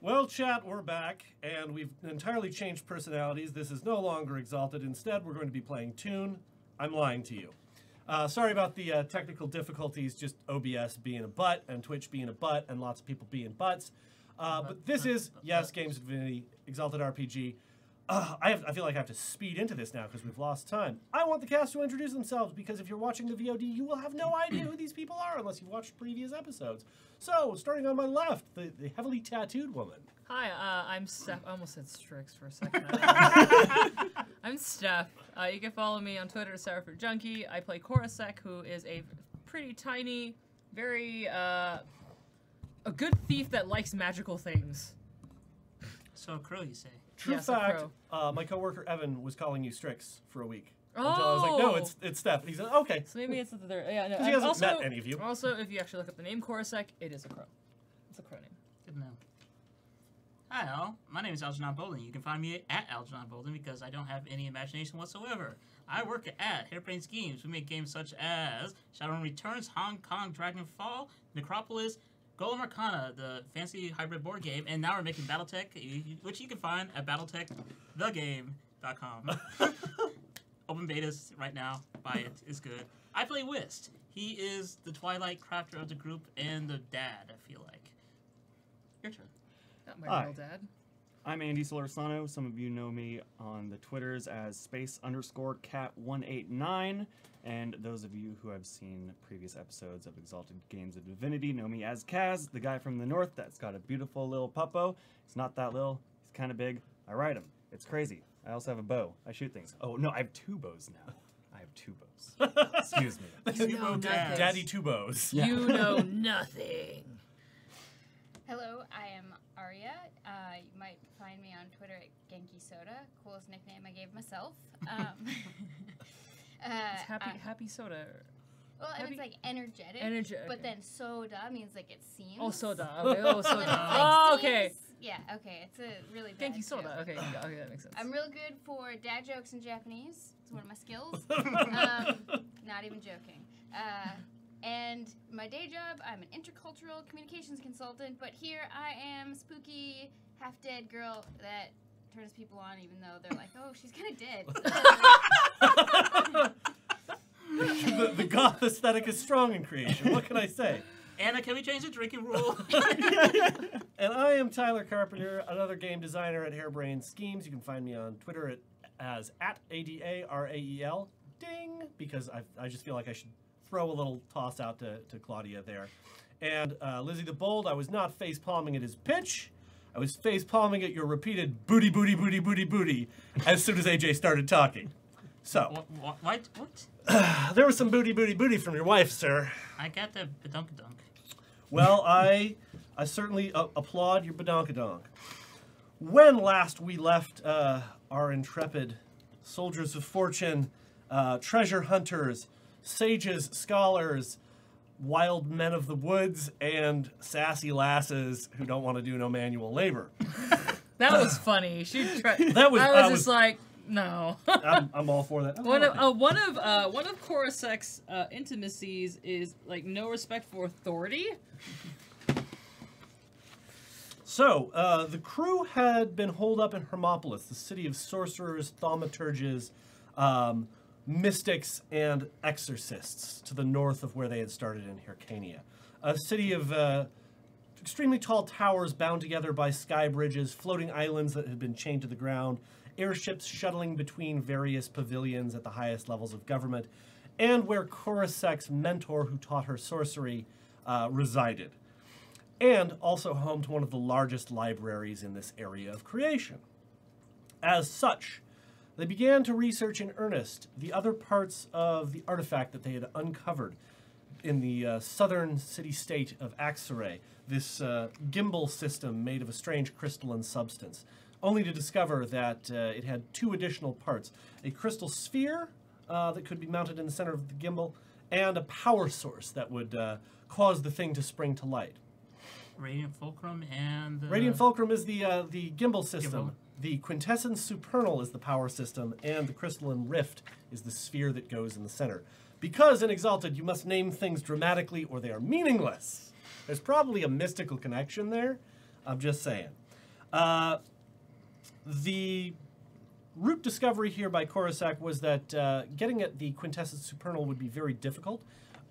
Well, chat, we're back, and we've entirely changed personalities. This is no longer Exalted. Instead, we're going to be playing Toon. I'm lying to you. Sorry about the technical difficulties, just OBS being a butt, and Twitch being a butt, and lots of people being butts. But this is, yes, Games of Divinity, Exalted RPG. I feel like I have to speed into this now because we've lost time. I want the cast to introduce themselves because if you're watching the VOD, you will have no idea who these people are unless you've watched previous episodes. So, starting on my left, the heavily tattooed woman. Hi, I'm Steph. I almost said Strix for a second. I'm Steph. You can follow me on Twitter, SarahFruitJunkie. I play Korosek, who is a pretty tiny, very, a good thief that likes magical things. So a crow, you say? True Yes, fact, my coworker Evan was calling you Strix for a week. Oh! Until I was like, no, it's Steph. And he said, okay. So maybe it's the third. Yeah, no. Because he hasn't met any of you. Also, if you actually look up the name Korosek, it is a crow. It's a crow name. Good to know. Hi all, my name is Algernon Bolden. You can find me at Algernon Bolden because I don't have any imagination whatsoever. I work at Hairbrained Schemes. We make games such as Shadowrun Returns, Hong Kong Dragonfall, Necropolis, Golem Arcana, the fancy hybrid board game, and now we're making Battletech, which you can find at battletechthegame.com. Open betas right now. Buy it. It's good. I play Whist. He is the Twilight crafter of the group and the dad, I feel like. Your turn. Not my Hi. real dad. I'm Andy Solorsano. Some of you know me on the Twitters as space_cat189. And those of you who have seen previous episodes of Exalted Games of Divinity know me as Kaz, the guy from the north that's got a beautiful little puppo. He's not that little. He's kind of big. I ride him. It's crazy. I also have a bow. I shoot things. Oh, no, I have 2 bows now. I have 2 bows. Excuse me. You know nothing. Daddy Two Bows. Yeah. You know nothing. Hello, I am Arya. You might find me on Twitter at Genki Soda. Coolest nickname I gave myself. It's happy soda. Well, happy- it's like energetic. But okay. then soda means like it seems. Oh, soda. Okay. Oh, So then soda. it's like Oh, okay. seems- Yeah, okay. It's a really bad Genki soda. joke. Okay, okay, that makes sense. I'm real good for dad jokes in Japanese. It's one of my skills. Not even joking. And my day job, I'm an intercultural communications consultant, but here I am, spooky, half-dead girl that turns people on even though they're like, oh, she's kind of dead. the goth aesthetic is strong in creation. What can I say? Anna, can we change the drinking rule? And I am Tyler Carpenter, another game designer at Hairbrained Schemes. You can find me on Twitter as @ADARAEL. Ding! Because I just feel like I should throw a little toss out to Claudia there. And Lizzie the Bold, I was not face-palming at his pitch. I was face-palming at your repeated booty, booty, booty, booty, booty as soon as AJ started talking. So, What? there was some booty, booty, booty from your wife, sir. I got the badunkadunk. Well, I certainly applaud your badonkadonk. When last we left our intrepid soldiers of fortune, treasure hunters, sages, scholars, wild men of the woods, and sassy lasses who don't want to do no manual labor. That was funny. She tried. That was- I I was was- just like, no. I'm all for that. One of Korosek's intimacies is like no respect for authority. So, the crew had been holed up in Hermopolis, the city of sorcerers, thaumaturges, mystics, and exorcists, to the north of where they had started in Hyrcania. A city of extremely tall towers bound together by sky bridges, floating islands that had been chained to the ground, airships shuttling between various pavilions at the highest levels of government, and where Korosek's mentor, who taught her sorcery, resided. And also home to one of the largest libraries in this area of creation. As such, they began to research in earnest the other parts of the artifact that they had uncovered in the southern city-state of Axaray, this gimbal system made of a strange crystalline substance, only to discover that it had 2 additional parts, a crystal sphere that could be mounted in the center of the gimbal, and a power source that would cause the thing to spring to light. Radiant Fulcrum and... Radiant Fulcrum is the gimbal system. Gimbal. The Quintessence Supernal is the power system, and the Crystalline Rift is the sphere that goes in the center. Because in Exalted, you must name things dramatically or they are meaningless. There's probably a mystical connection there. I'm just saying. The root discovery here by Korosek was that getting at the quintessence supernal would be very difficult,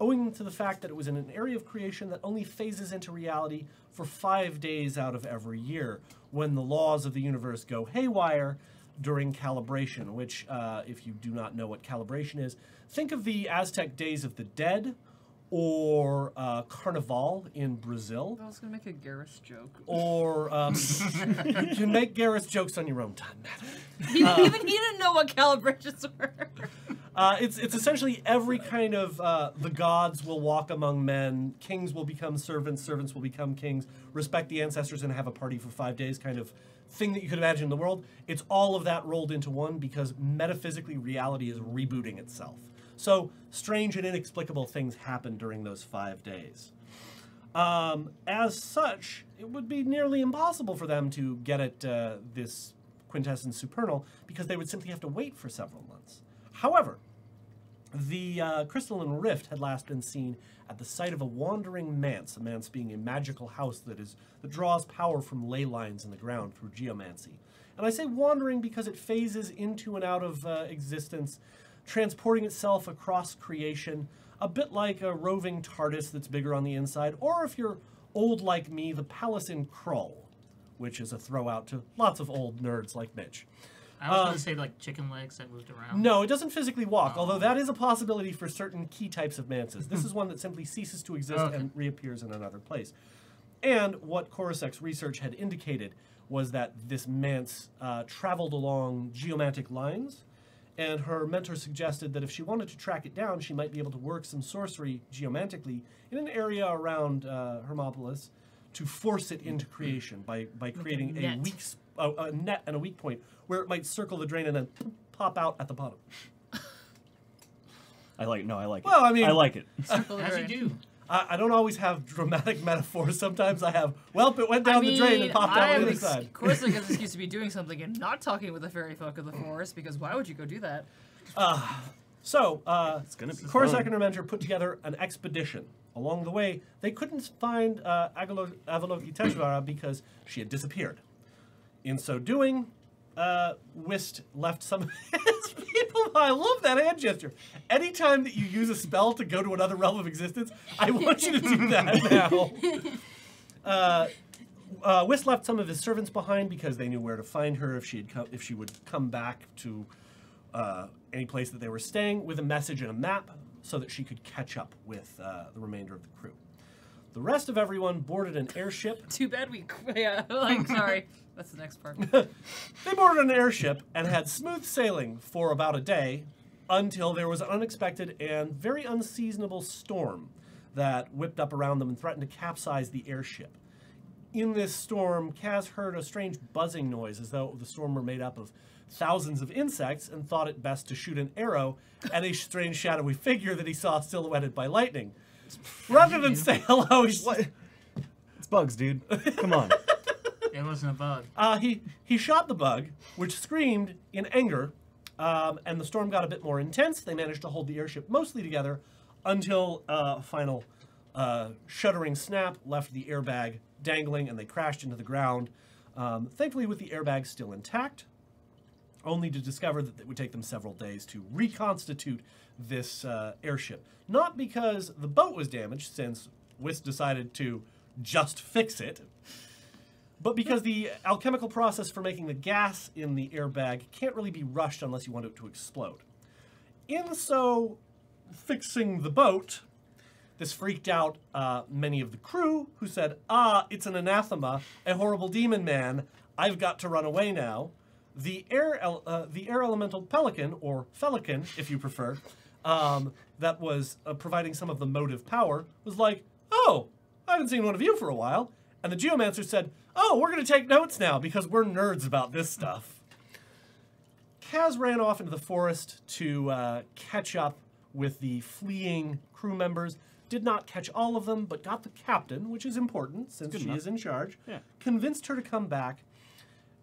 owing to the fact that it was in an area of creation that only phases into reality for 5 days out of every year, when the laws of the universe go haywire during calibration, which, if you do not know what calibration is, think of the Aztec Days of the Dead, or Carnival in Brazil. I was going to make a Garrus joke. Or you can make Garrus jokes on your own time, Matt. Even he didn't know what calibrations were. It's essentially every kind of the gods will walk among men, kings will become servants, servants will become kings, respect the ancestors and have a party for 5 days kind of thing that you could imagine in the world. It's all of that rolled into one because metaphysically reality is rebooting itself. So strange and inexplicable things happen during those 5 days. As such, it would be nearly impossible for them to get at this quintessence supernal because they would simply have to wait for several months. However, the crystalline rift had last been seen at the site of a wandering manse, a manse being a magical house that draws power from ley lines in the ground through geomancy. And I say wandering because it phases into and out of existence, transporting itself across creation, a bit like a roving TARDIS that's bigger on the inside, or if you're old like me, the palace in Krull, which is a throw out to lots of old nerds like Mitch. I was going to say, like, chicken legs that moved around. No, it doesn't physically walk, although that is a possibility for certain key types of manses. This is one that simply ceases to exist and reappears in another place. And what Korosek's research had indicated was that this manse traveled along geomantic lines, and her mentor suggested that if she wanted to track it down, she might be able to work some sorcery geomantically in an area around Hermopolis to force it into creation by creating a net and a weak point where it might circle the drain and then pop out at the bottom. I like it. Well, I mean, I like it. As you do. I don't always have dramatic metaphors. Sometimes I have, well, it went down the drain and popped out on the other side. Of course, I guess it's excuse to be doing something and not talking with the fairy folk of the forest, because why would you go do that? It's gonna be Korosek fun. and her mentor put together an expedition. Along the way, they couldn't find Avalokiteshvara because she had disappeared. In so doing, Wist left some of his people. I love that hand gesture. Anytime that you use a spell to go to another realm of existence, I want you to do that now. Wist left some of his servants behind because they knew where to find her if she would come back to any place that they were staying with a message and a map so that she could catch up with the remainder of the crew. The rest of everyone boarded an airship. Too bad we... Yeah, like, sorry. That's the next part. They boarded an airship and had smooth sailing for about a day until there was an unexpected and very unseasonable storm that whipped up around them and threatened to capsize the airship. In this storm, Kaz heard a strange buzzing noise as though the storm were made up of thousands of insects and thought it best to shoot an arrow at a strange shadowy figure that he saw silhouetted by lightning. Rather than say hello, It's bugs, dude. Come on. It wasn't a bug. He shot the bug, which screamed in anger, and the storm got a bit more intense. They managed to hold the airship mostly together until a final shuddering snap left the airbag dangling, and they crashed into the ground, thankfully with the airbag still intact, only to discover that it would take them several days to reconstitute this airship. Not because the boat was damaged, since Wist decided to just fix it, but because the alchemical process for making the gas in the airbag can't really be rushed unless you want it to explode. In so fixing the boat, this freaked out many of the crew, who said, it's an anathema, a horrible demon man, I've got to run away now. The air elemental pelican, or felican, if you prefer, that was providing some of the motive power, was like, oh, I haven't seen one of you for a while. And the geomancer said, oh, we're going to take notes now because we're nerds about this stuff. Kaz ran off into the forest to catch up with the fleeing crew members. Did not catch all of them, but got the captain, which is important since she is in charge. Yeah. Convinced her to come back.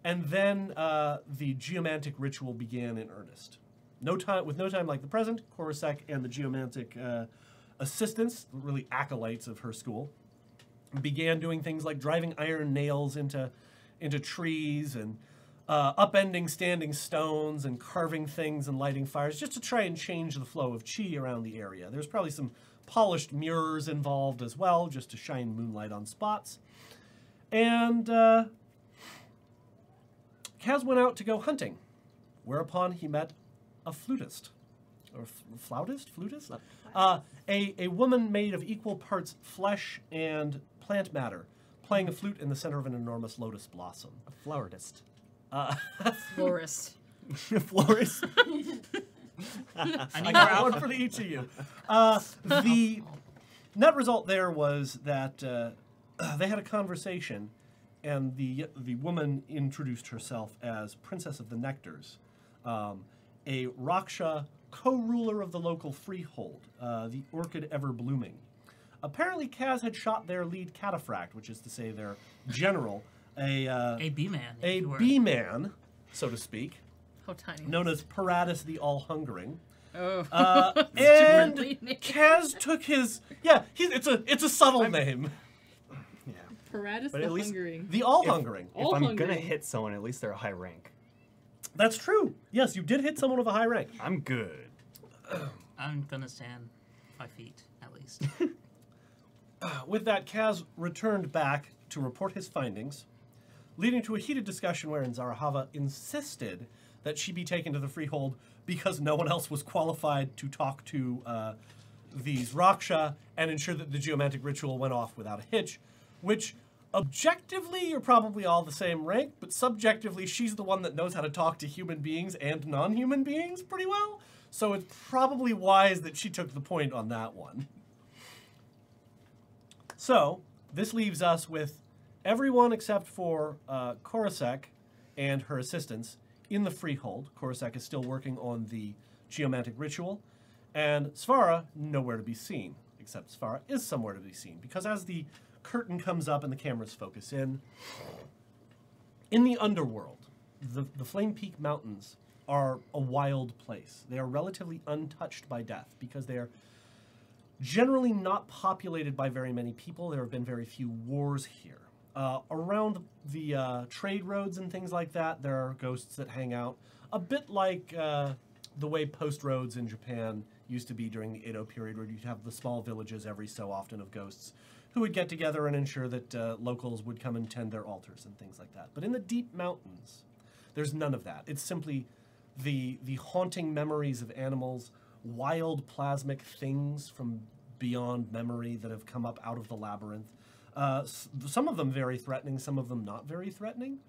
And then the geomantic ritual began in earnest. With no time like the present, Korosek and the geomantic assistants, really acolytes of her school, began doing things like driving iron nails into into trees and upending standing stones and carving things and lighting fires just to try and change the flow of chi around the area. There's probably some polished mirrors involved as well, just to shine moonlight on spots. And Kaz went out to go hunting, whereupon he met a flutist. Or flautist? Flutist? A woman made of equal parts flesh and plant matter, playing a flute in the center of an enormous lotus blossom. A flowerist. Florist. Florist? I need I more got one alpha. for each of you. The net result there was that they had a conversation, and the woman introduced herself as Princess of the Nectars, a Raksha co-ruler of the local freehold, the Orchid Ever Blooming. Apparently, Kaz had shot their lead cataphract, which is to say their general, A B-man. a if you were. bee-man, so to speak, How tiny. known as Paratus the All-Hungering. Oh. And Stupidly named. Kaz took his it's a subtle name. Yeah. Paratus But the at least- Hungering. The All-Hungering. If I'm gonna All-hungry. hit someone, at least they're a high rank. That's true. Yes, you did hit someone of a high rank. I'm good. I'm gonna stand 5 feet at least. With that, Kaz returned back to report his findings, leading to a heated discussion wherein Zarahava insisted that she be taken to the freehold because no one else was qualified to talk to these Raksha and ensure that the geomantic ritual went off without a hitch, which objectively you're probably all the same rank, but subjectively she's the one that knows how to talk to human beings and non-human beings pretty well, so it's probably wise that she took the point on that one. So, this leaves us with everyone except for Korosek and her assistants in the freehold. Korosek is still working on the geomantic ritual, and Svara nowhere to be seen, except Svara is somewhere to be seen, because as the curtain comes up and the cameras focus in the underworld, the Flame Peak Mountains are a wild place. They are relatively untouched by death because they are generally not populated by very many people. There have been very few wars here. Around the trade roads and things like that, there are ghosts that hang out, a bit like the way post roads in Japan used to be during the Edo period, where you'd have the small villages every so often of ghosts who would get together and ensure that locals would come and tend their altars and things like that. But in the deep mountains, there's none of that. It's simply the haunting memories of animals, wild plasmic things from beyond memory that have come up out of the labyrinth. Some of them very threatening, some of them not very threatening,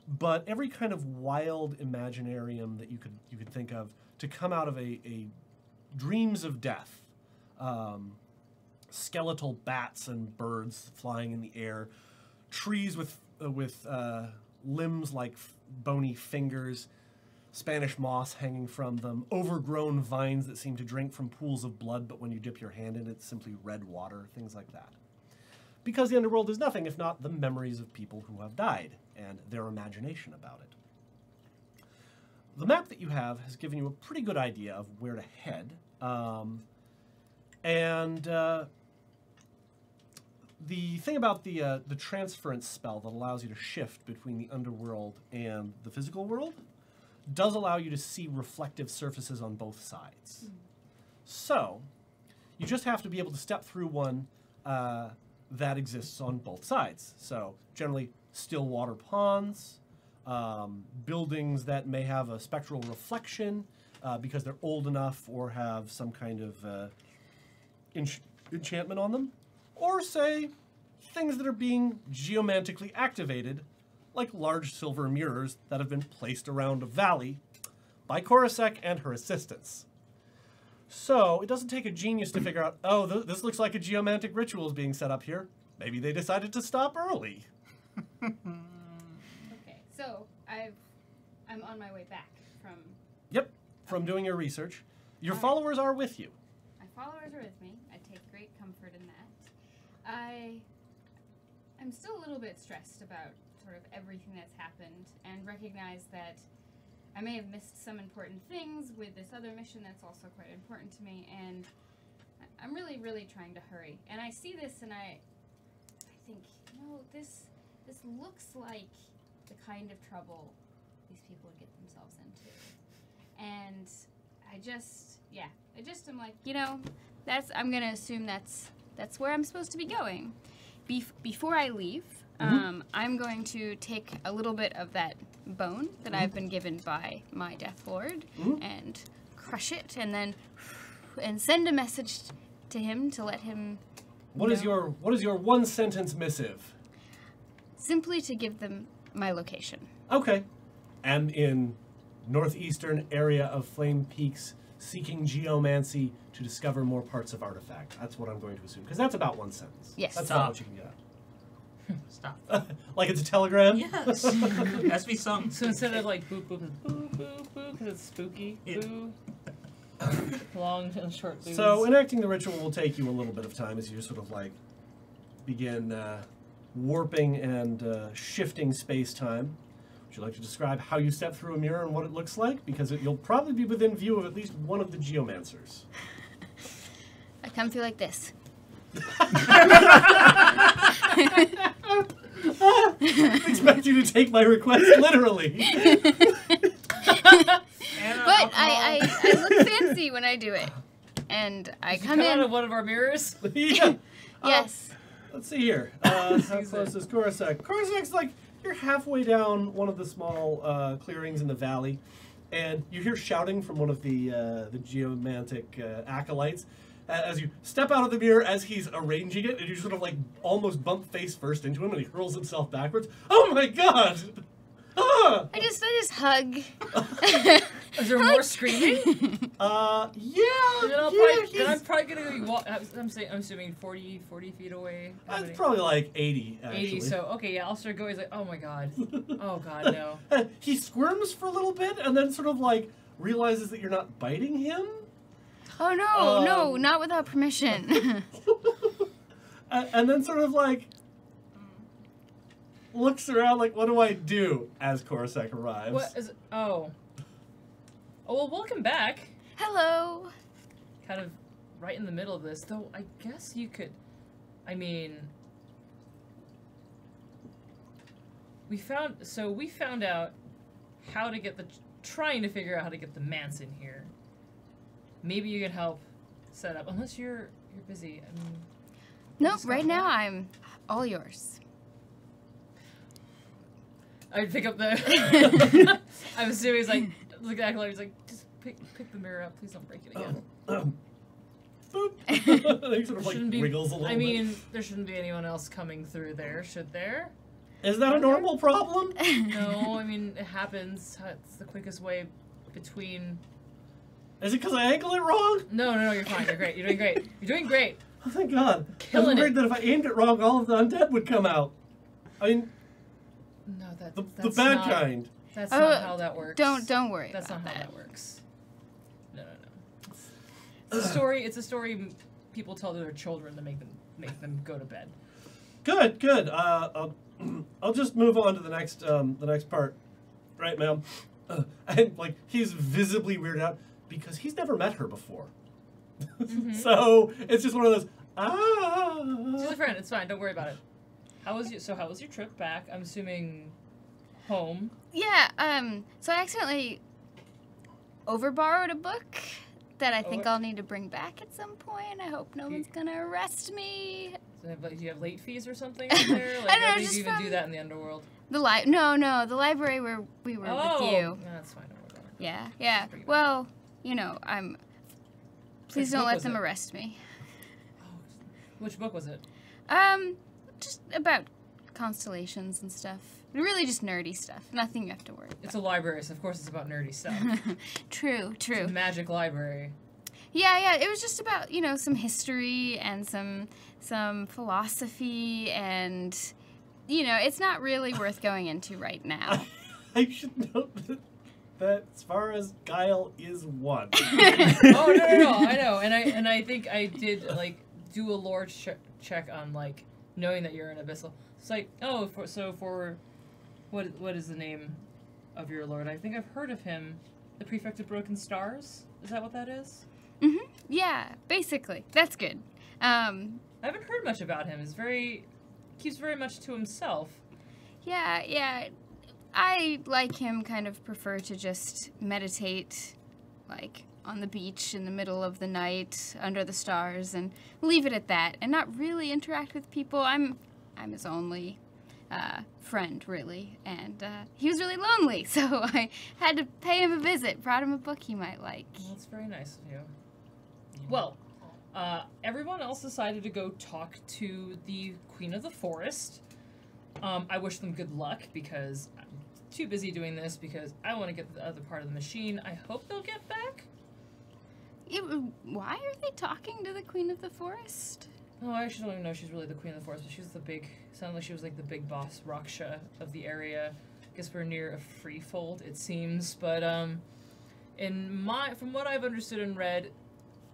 but every kind of wild imaginarium that you could think of to come out of a dreams of death. Skeletal bats and birds flying in the air, trees with limbs like bony fingers, Spanish moss hanging from them, overgrown vines that seem to drink from pools of blood, but when you dip your hand in it, it's simply red water, things like that. Because the underworld is nothing if not the memories of people who have died and their imagination about it. The map that you have has given you a pretty good idea of where to head. The thing about the transference spell that allows you to shift between the underworld and the physical world does allow you to see reflective surfaces on both sides. So, you just have to be able to step through one that exists on both sides. So, generally, still water ponds, buildings that may have a spectral reflection because they're old enough or have some kind of enchantment on them, or say things that are being geomantically activated, like large silver mirrors that have been placed around a valley by Korosek and her assistants. So it doesn't take a genius to figure out, oh, this looks like a geomantic ritual is being set up here. Maybe they decided to stop early. Okay, so I'm on my way back from. Yep, from doing your research. Your followers are with you. My followers are with me. I take great comfort in that. I'm still a little bit stressed about sort of everything that's happened and recognize that I may have missed some important things with this other mission that's also quite important to me, and I'm really, really trying to hurry. And I see this and I think, this looks like the kind of trouble these people would get themselves into. And I just am like, I'm gonna assume that's where I'm supposed to be going. Before I leave, I'm going to take a little bit of that bone that I've been given by my Death Lord and crush it, and then send a message to him to let him. What is your one sentence missive? Simply to give them my location. Okay. Am in northeastern area of Flame Peaks, seeking geomancy to discover more parts of artifact. That's what I'm going to assume, because that's about one sentence. Yes. That's Stop. not what you can get out. Stop. Like it's a telegram? Yes. Has to be something. So instead of like boop boop, it's boo boo boo because it's spooky. Yeah. Boo. Long and short boos. So enacting the ritual will take you a little bit of time as you sort of like begin warping and shifting space-time. Would you like to describe how you step through a mirror and what it looks like? Because you'll probably be within view of at least one of the geomancers. I come through like this. Expect you to take my request literally. But I look fancy when I do it. And I Did you come out in. of one of our mirrors. Yeah. Yes. Let's see here. How close is Coruscant? Coruscant's like, you're halfway down one of the small clearings in the valley, and you hear shouting from one of the geomantic acolytes as you step out of the mirror as he's arranging it, and you sort of like almost bump face first into him, and he hurls himself backwards. Oh my god! Ah! I just hug. Is there more screaming? Yeah. Then I'm probably gonna be I'm assuming 40 feet away. How That's many? probably like 80, actually. 80. So okay, yeah, I'll start going. He's like, oh my god, oh god, no. He squirms for a little bit, and then sort of like realizes that you're not biting him. Oh no, no, not without permission. And then sort of like looks around like, what do I do as Coruscant arrives? What is? Oh, well, welcome back. Hello. Kind of right in the middle of this, though. I guess you could. I mean, we found out how to get trying to figure out how to get the manse in here. Maybe you could help set up, unless you're busy. I mean, Nope, right now I'm all yours. I pick up the. I'm assuming he's like, look at Acolyte, he's like, just pick the mirror up, please don't break it again. Boop. He sort of like Shouldn't be- wriggles a little I bit. mean, there shouldn't be anyone else coming through there, should there? Is that a normal problem? No, I mean, it happens. It's the quickest way between. Is it because I angle it wrong? No, you're fine. You're great. You're doing great. You're doing great. Oh, thank God. I Killing was it. worried that if I aimed it wrong, all of the undead would come out. I mean, No, that's the bad not, kind. That's Oh, not how that works. Don't worry That's about not how that. that works. No. It's a story. It's a story people tell to their children to make them go to bed. Good. I'll just move on to the next part. Right, ma'am. And like he's visibly weirded out because he's never met her before. So it's just one of those. She's a friend. It's fine. Don't worry about it. How was your trip back? I'm assuming home. Yeah, so I accidentally overborrowed a book that I think Oh. I'll need to bring back at some point. I hope no one's gonna arrest me. Do you have late fees or something in there? Like, I don't know, do you just even from- do that in the underworld? The the library where we were with you. No, that's fine. Don't worry about it. Yeah. Pretty good. Well, please Which don't book let was them it? arrest me. Which book was it? Just about constellations and stuff. Really just nerdy stuff. Nothing you have to worry It's a library, so of course it's about nerdy stuff. about. True. It's a magic library. Yeah, it was just about, some history and some philosophy and, it's not really worth going into right now. I should note that as far as Guile is one. Oh no! I know, and I think I did like do a lore check on like knowing that you're an abyssal. It's like for what is the name of your lord? I think I've heard of him, the Prefect of Broken Stars. Is that what that is? Yeah, basically. That's good. I haven't heard much about him. Keeps very much to himself. Yeah. I, like him, kind of prefer to just meditate, like, on the beach in the middle of the night, under the stars, and leave it at that, and not really interact with people. I'm his only friend, really, and he was really lonely, so I had to pay him a visit, brought him a book he might like. Well, that's very nice of you. Well, everyone else decided to go talk to the Queen of the Forest. I wish them good luck because I'm too busy doing this because I want to get the other part of the machine. I hope they'll get back. Why are they talking to the Queen of the Forest? Oh, I actually don't even know if she's really the Queen of the Forest, but she was the big, sounded like she was like the big boss Raksha of the area. I guess we're near a freefold, it seems, but from what I've understood and read,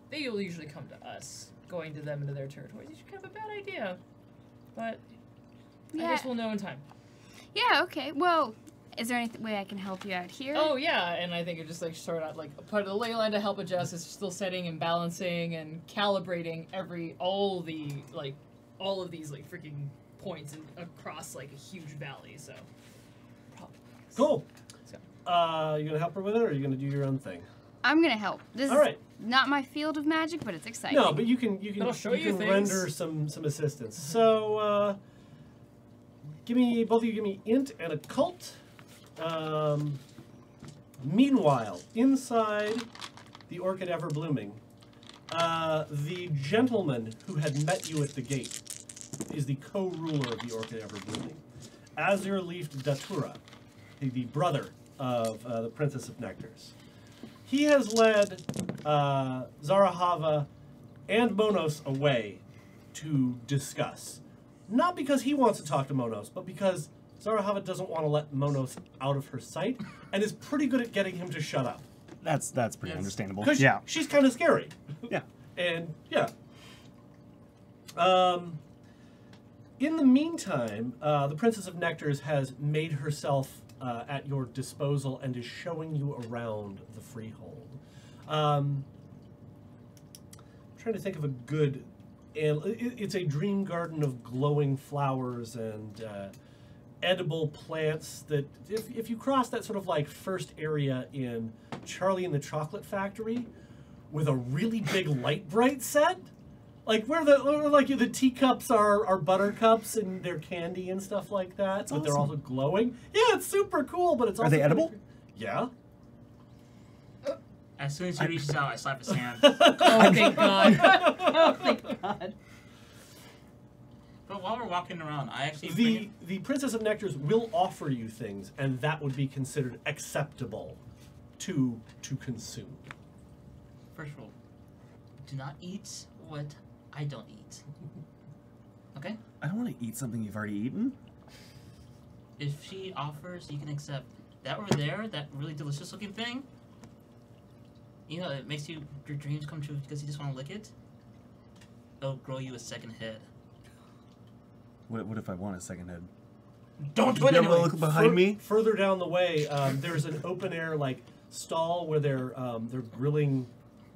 they will usually come to us, going to them into their territories. It's kind of a bad idea, but Yeah. I guess we'll know in time. Yeah, okay. Well, is there any way I can help you out here? Oh yeah, and I think it just like sort out like a part of the ley line to help adjust is still setting and balancing and calibrating all of these like freaking points and across like a huge valley. So probably. Cool. So. You gonna help her with it, or are you gonna do your own thing? I'm gonna help. This All is right. not my field of magic, but it's exciting. No, but you can It'll show you things. render some assistance. So both of you give me int and occult. Meanwhile, inside the Orchid Ever Blooming, the gentleman who had met you at the gate is the co-ruler of the Orchid Ever Blooming, Azir Leafed Datura, the brother of the Princess of Nectars. He has led Zarahava and Monos away to discuss. Not because he wants to talk to Monos, but because Zarahava doesn't want to let Monos out of her sight and is pretty good at getting him to shut up. That's pretty understandable. Because Yeah. she's kind of scary. Yeah. And, yeah. In the meantime, the Princess of Nectars has made herself at your disposal and is showing you around the freehold. I'm trying to think of a good... It's a dream garden of glowing flowers and edible plants that, if you cross that sort of like first area in Charlie and the Chocolate Factory with a really big light bright set, like where the teacups are buttercups and they're candy and stuff like that, That's but they're awesome. also glowing. Yeah, it's super cool, but it's also Are they pretty edible? Yeah. As soon as he reaches out, I slap his hand. Oh thank God. Oh, thank God. But while we're walking around, I actually The Princess of Nectars will offer you things, and that would be considered acceptable to consume. First rule: do not eat what I don't eat. Okay? I don't want to eat something you've already eaten. If she offers, you can accept. That over there, that really delicious looking thing. You know, it makes your dreams come true because you just want to lick it. It'll grow you a second head. What if I want a second head? Don't do Would it you be able to anyway. look behind me? Further down the way, there's an open air like stall where they're grilling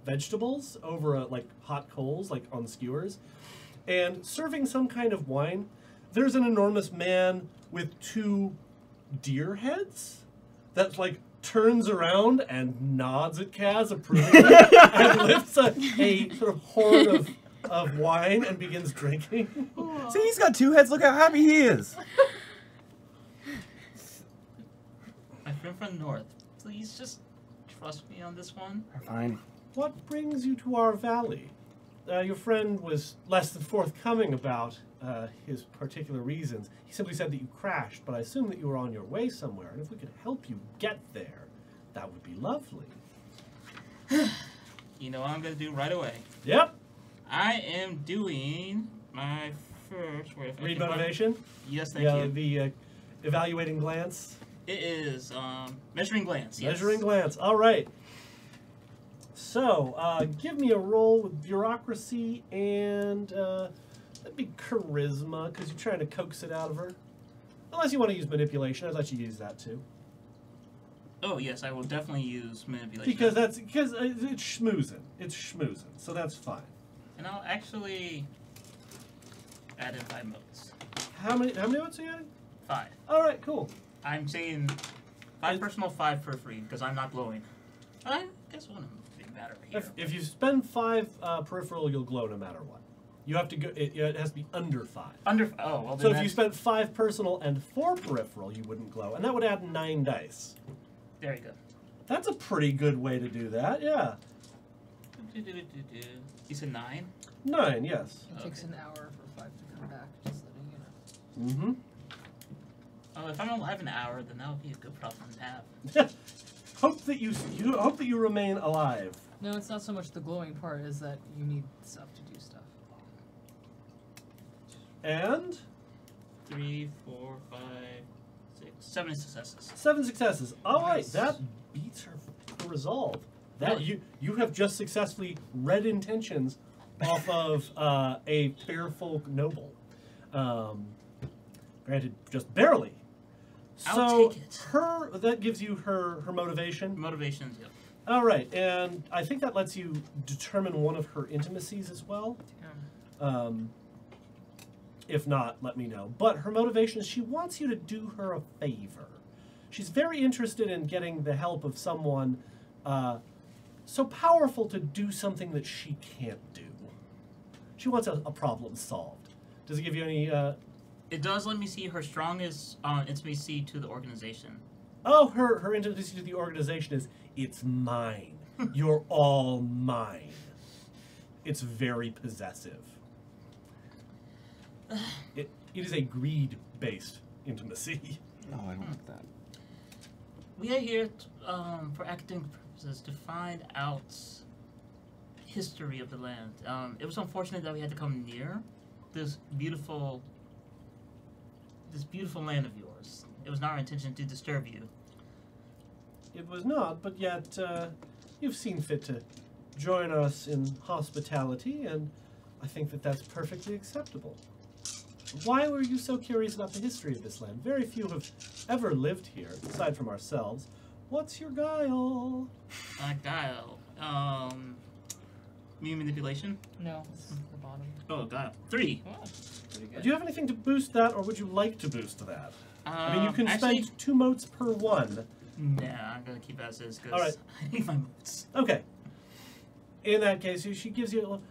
vegetables over like hot coals, like on skewers, and serving some kind of wine. There's an enormous man with 2 deer heads that like turns around and nods at Kaz approvingly and lifts a sort of horn of wine and begins drinking. See, he's got 2 heads. Look how happy he is. My friend from the north, please just trust me on this one. Fine. What brings you to our valley? Your friend was less than forthcoming about his particular reasons. He simply said that you crashed, but I assume that you were on your way somewhere, and if we could help you get there, that would be lovely. You know what I'm going to do right away? Yep. I am doing my first... Wait, if I Read can find- motivation. Yes, thank you. The evaluating glance. It is measuring glance. Yes. Measuring glance. All right. So, give me a roll with bureaucracy and that'd be charisma, because you're trying to coax it out of her. Unless you want to use manipulation, I'd let you use that too. Oh yes, I will definitely use manipulation. Because it's schmoozing. It's schmoozing, so that's fine. And I'll actually add in 5 modes. How many votes are you getting? 5. All right, cool. I'm saying 5 personal, 5 periphery, because I'm not glowing. I guess it wouldn't really matter here. If you spend 5 peripheral, you'll glow no matter what. You have to go. It has to be under 5. Oh, well, then So if you spent 5 personal and 4 peripheral, you wouldn't glow, and that would add 9 dice. There you go. That's a pretty good way to do that. Yeah. You said 9? 9, yes. It takes an hour for 5 to come back, just letting you know. Mm-hmm. Oh, if I'm alive an hour, then that would be a good problem to have. Hope that you hope that you remain alive. No, it's not so much the glowing part, is that you need stuff to do stuff. And 3, 4, 5, 6, 7 successes. 7 successes. All right, Nice. that beats her resolve. That Really? you have just successfully read intentions off of a fair folk noble. Granted, just barely. I'll So take it. that gives you her motivation. Motivations, yep. All right, and I think that lets you determine one of her intimacies as well. If not, let me know. But her motivation is she wants you to do her a favor. She's very interested in getting the help of someone so powerful to do something that she can't do. She wants a problem solved. Does it give you any... It does let me see her strongest intimacy to the organization. Oh, her intimacy to the organization is, it's mine. You're all mine. It's very possessive. It is a greed-based intimacy. Oh, I don't like that. We are here for academic purposes to find out history of the land. It was unfortunate that we had to come near this beautiful land of yours. It was not our intention to disturb you. It was not, but yet you've seen fit to join us in hospitality, and I think that that's perfectly acceptable. Why were you so curious about the history of this land? Very few have ever lived here, aside from ourselves. What's your guile? Guile. Mean manipulation? No, it's the bottom. Oh, guile. 3. Oh, pretty good. Do you have anything to boost that, or would you like to boost that? I mean, you can actually, spend 2 motes per one. Nah, I'm gonna keep as is because All right. I need my moves. Okay. In that case, she gives you a little...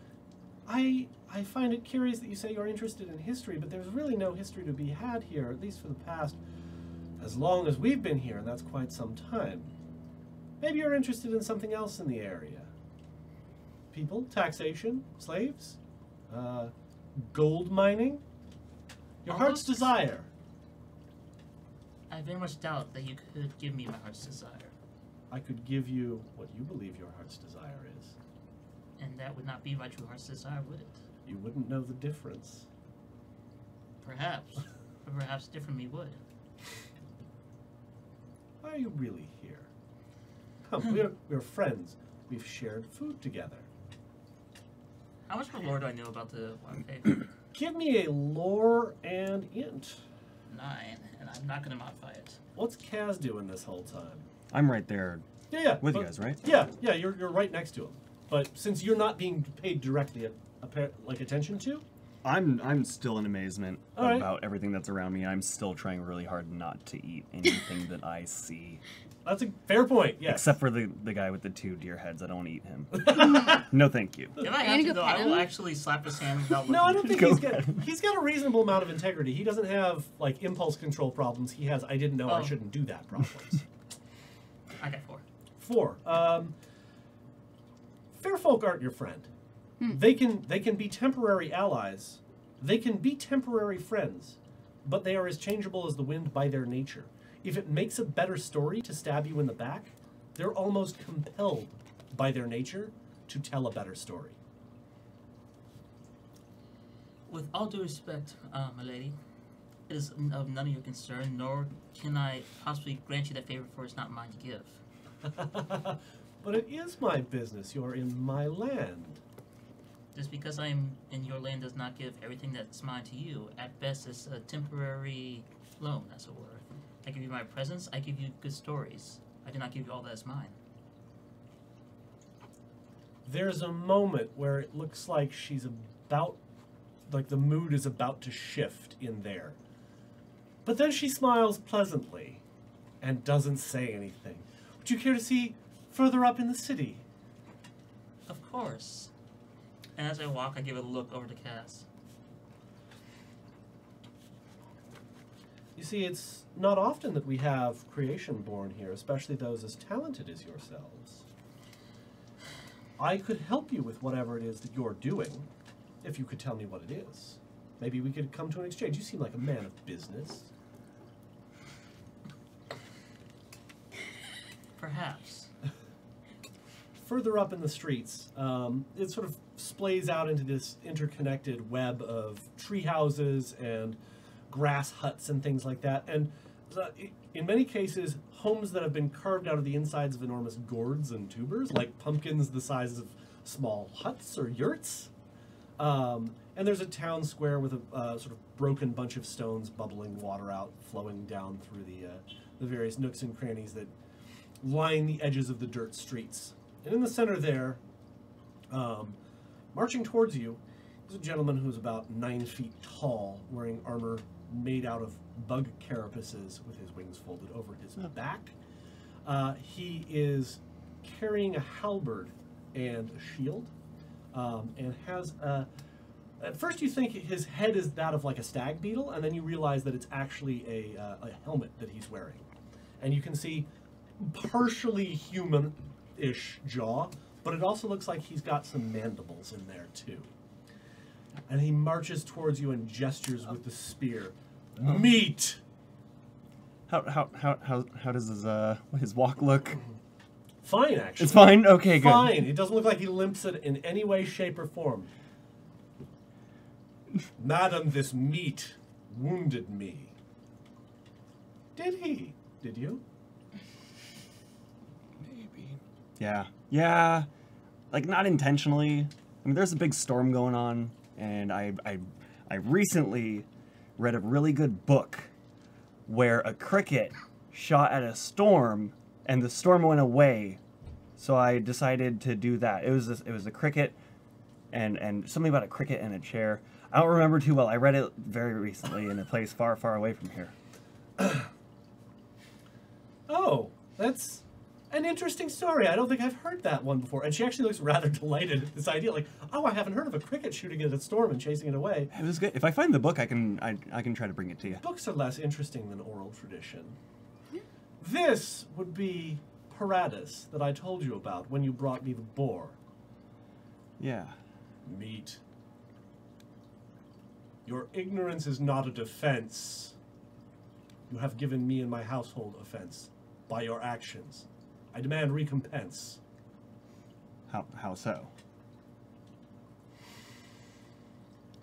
I find it curious that you say you're interested in history, but there's really no history to be had here, at least for the past as long as we've been here, and that's quite some time. Maybe you're interested in something else in the area. People, taxation, slaves, gold mining, your All heart's those- desire. I very much doubt that you could give me my heart's desire, I could give you what you believe your heart's desire is. and that would not be my true heart's desire, would it? You wouldn't know the difference. Perhaps, or perhaps different me would. Why are you really here? Come, we're friends. We've shared food together. How much more lore do I know about the Wild Faith? Give me a lore and int. 9, and I'm not gonna modify it. What's Kaz doing this whole time? I'm right there Yeah, with you but- guys, right? Yeah, you're right next to him. But since you're not being paid directly attention to, I'm still in amazement All right. about everything that's around me. I'm still trying really hard not to eat anything that I see. that's a fair point. Yes. Except for the guy with the 2 deer heads. I don't want to eat him. No, thank you. If I you have to, go though, pet I will him? actually slap his hand without No, I looking. don't think Go he's got a reasonable amount of integrity. He doesn't have like impulse control problems. He has I didn't know I Oh. shouldn't do that problems. I got 4. 4. Fair folk aren't your friend. They can be temporary allies. They can be temporary friends, but they are as changeable as the wind by their nature. If it makes a better story to stab you in the back, they're almost compelled by their nature to tell a better story. With all due respect, my lady, it is of none of your concern, nor can I possibly grant you that favor, for it's not mine to give. But it is my business. You're in my land. Just because I'm in your land does not give everything that's mine to you. At best, it's a temporary loan, as it were. I give you my presence, I give you good stories. I do not give you all that is mine. There's a moment where it looks like she's about, like the mood is about to shift in there. But then she smiles pleasantly and doesn't say anything. Would you care to see further up in the city? Of course. And as I walk, I give a look over to Cass. You see, it's not often that we have creation born here, especially those as talented as yourselves. I could help you with whatever it is that you're doing, if you could tell me what it is. Maybe we could come to an exchange. You seem like a man of business. Perhaps. Further up in the streets, it sort of splays out into this interconnected web of tree houses and grass huts and things like that. And in many cases, homes that have been carved out of the insides of enormous gourds and tubers, like pumpkins the size of small huts or yurts. And there's a town square with a sort of broken bunch of stones, bubbling water out, flowing down through the various nooks and crannies that line the edges of the dirt streets. And in the center there, marching towards you, is a gentleman who's about 9 feet tall, wearing armor made out of bug carapaces with his wings folded over his back. He is carrying a halberd and a shield, and has at first you think his head is that of like a stag beetle, and then you realize that it's actually a helmet that he's wearing. And you can see partially human-ish jaw, but it also looks like he's got some mandibles in there too. And he marches towards you and gestures with the spear. Meet! How does his walk look? Fine, actually. It's fine? Okay, good. Fine. It doesn't look like he limps it in any way, shape, or form. Madam, this meat wounded me. Did he? Did you? Maybe. Yeah. Yeah. Like, not intentionally. I mean, there's a big storm going on, and I recently read a really good book where a cricket shot at a storm, and the storm went away. So I decided to do that. It was a cricket, and something about a cricket and a chair. I don't remember too well. I read it very recently in a place far, far away from here. Oh, that's an interesting story. I don't think I've heard that one before. And she actually looks rather delighted at this idea. Like, oh, I haven't heard of a cricket shooting at a storm and chasing it away. It was good. If I find the book, I can try to bring it to you. Books are less interesting than oral tradition. This would be Paradis that I told you about when you brought me the boar. Yeah. Meat. Your ignorance is not a defense. You have given me and my household offense by your actions. I demand recompense. How so?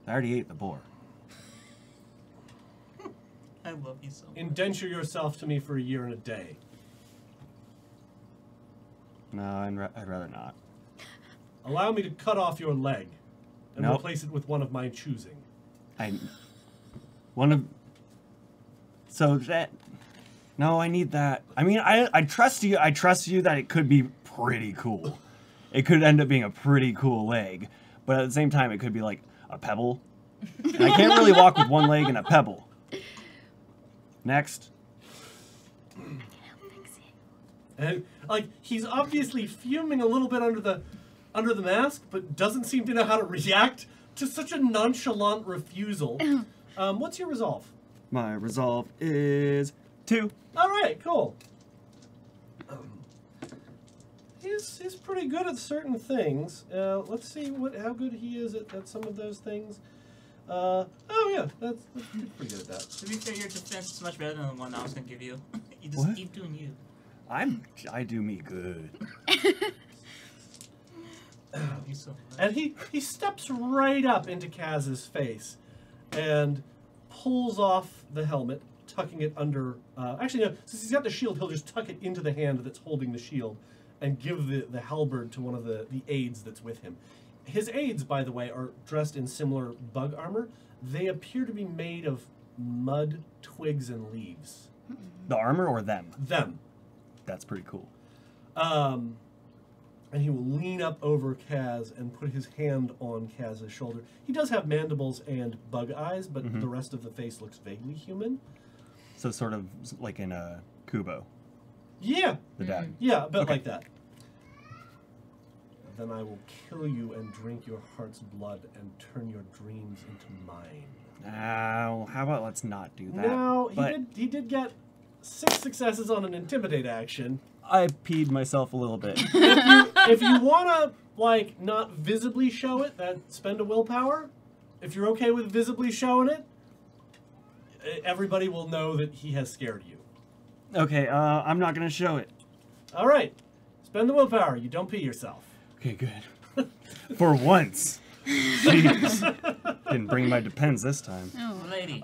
I already ate the boar. I love you so much. Indenture yourself to me for a year and a day. No, I'd rather not. Allow me to cut off your leg and Nope. replace it with one of my choosing. So that... No, I need that. I mean, I trust you. I trust you that it could be pretty cool. It could end up being a pretty cool leg. But at the same time, it could be like a pebble. And I can't really walk with one leg and a pebble. Next. And like he's obviously fuming a little bit under the mask, but doesn't seem to know how to react to such a nonchalant refusal. What's your resolve? My resolve is 2. All right, cool. He's pretty good at certain things. Let's see how good he is at some of those things. Oh yeah, that's pretty good at that. To be fair, your defense is much better than the one I was going to give you. You just What? keep doing you. I do me good. I love you so much. And he steps right up into Kaz's face and pulls off the helmet, tucking it under... actually, no, since he's got the shield, he'll just tuck it into the hand that's holding the shield and give the halberd to one of the aides that's with him. His aides, by the way, are dressed in similar bug armor. They appear to be made of mud, twigs, and leaves. The armor or them? Them. That's pretty cool. And he will lean up over Kaz and put his hand on Kaz's shoulder. He does have mandibles and bug eyes, but the rest of the face looks vaguely human. So sort of like in a Kubo, Yeah, the dad. yeah, a bit Okay. like that. Then I will kill you and drink your heart's blood and turn your dreams into mine. Now, how about let's not do that? Now, But he did get 6 successes on an intimidate action. I peed myself a little bit. If you want to, like, not visibly show it, that spend a willpower. If you're okay with visibly showing it, everybody will know that he has scared you. Okay, I'm not gonna show it. All right. Spend the willpower. You don't pee yourself. Okay, good. For once. Jeez. Didn't bring my depends this time. Lady,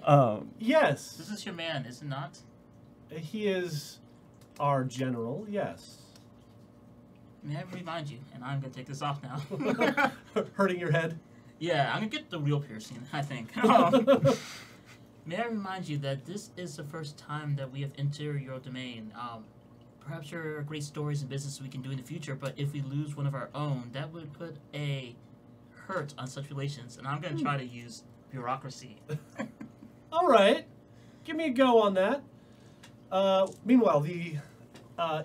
Yes. this is your man, is it not? He is our general, yes. May I remind you, and I'm gonna take this off now. Hurting your head? Yeah, I'm gonna get the real piercing, I think. May I remind you that this is the first time that we have entered your domain. Perhaps there are great stories and business we can do in the future, but if we lose one of our own, that would put a hurt on such relations, and I'm gonna try to use bureaucracy. All right. Give me a go on that. Meanwhile, the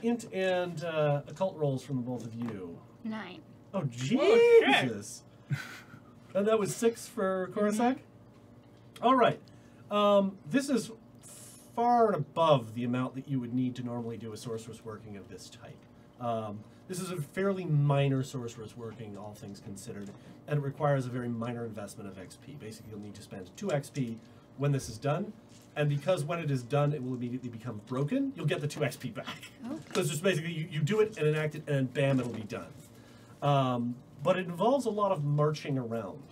int and occult rolls from the both of you. 9. Oh, Jesus. And that was 6 for Korasak? All right. This is far and above the amount that you would need to normally do a sorceress working of this type. This is a fairly minor sorceress working, all things considered, and it requires a very minor investment of XP. Basically, you'll need to spend 2 XP when this is done, and because when it is done, it will immediately become broken, you'll get the 2 XP back. Okay. So it's just basically, you do it and enact it, and bam, it'll be done. But it involves a lot of marching around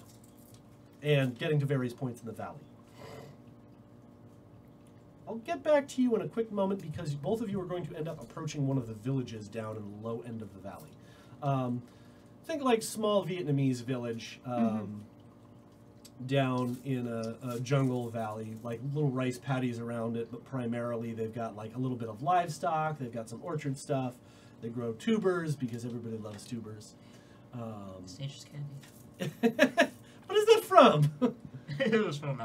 and getting to various points in the valley. I'll get back to you in a quick moment because both of you are going to end up approaching one of the villages down in the low end of the valley. Think like small Vietnamese village down in a jungle valley, like little rice paddies around it, but primarily they've got like a little bit of livestock, they've got some orchard stuff, they grow tubers because everybody loves tubers. Nature's candy. What is that from? It was from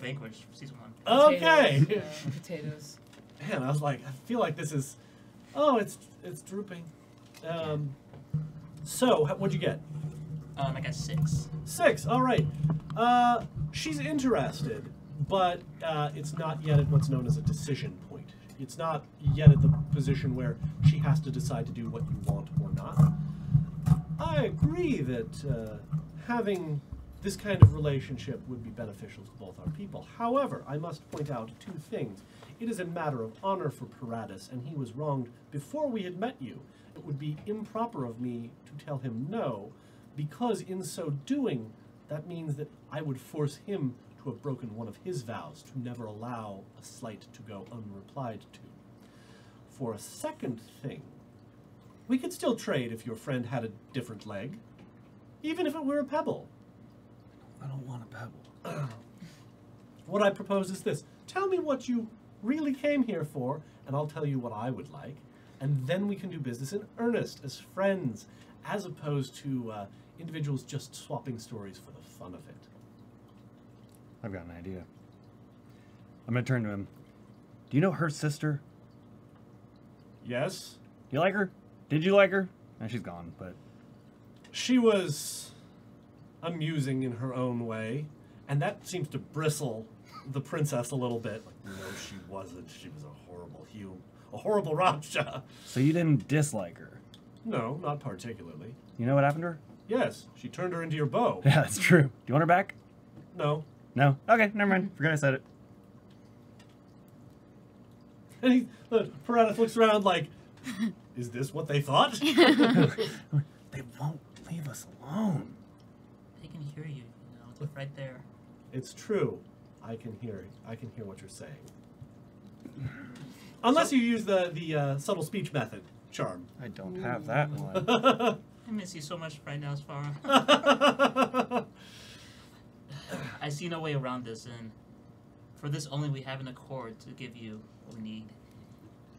Vanquish, season 1. Okay. Potatoes. Potatoes. Man, I was like, I feel like this is, oh, it's drooping. So, what'd you get? I got 6. 6. All right. She's interested, but it's not yet at what's known as a decision point. It's not yet at the position where she has to decide to do what you want or not. I agree that having this kind of relationship would be beneficial to both our people. However, I must point out 2 things. It is a matter of honor for Paratus, and he was wronged before we had met you. It would be improper of me to tell him no, because in so doing, that means that I would force him to have broken one of his vows to never allow a slight to go unreplied to. For a second thing, we could still trade if your friend had a different leg, even if it were a pebble. I don't want a pebble. What I propose is this. Tell me what you really came here for, and I'll tell you what I would like. And then we can do business in earnest, as friends, as opposed to individuals just swapping stories for the fun of it. I've got an idea. I'm gonna turn to him. Do you know her sister? Yes? Do you like her? Did you like her? And she's gone, but She was amusing in her own way, and that seems to bristle the princess a little bit. Like, no, she wasn't. She was a horrible a horrible Raja. so you didn't dislike her. No, not particularly. You know what happened to her? Yes, she turned her into your bow. Yeah, that's true. Do you want her back? No. No? Okay, never mind. Forgot I said it. And Paratus looks around like, is this what they thought? They won't leave us alone. They can hear you, they're right there. It's true. I can hear what you're saying. Unless you use the subtle speech method charm. I don't have that one. I miss you so much right now, Sparra. I see no way around this, and for this only we have an accord to give you what we need.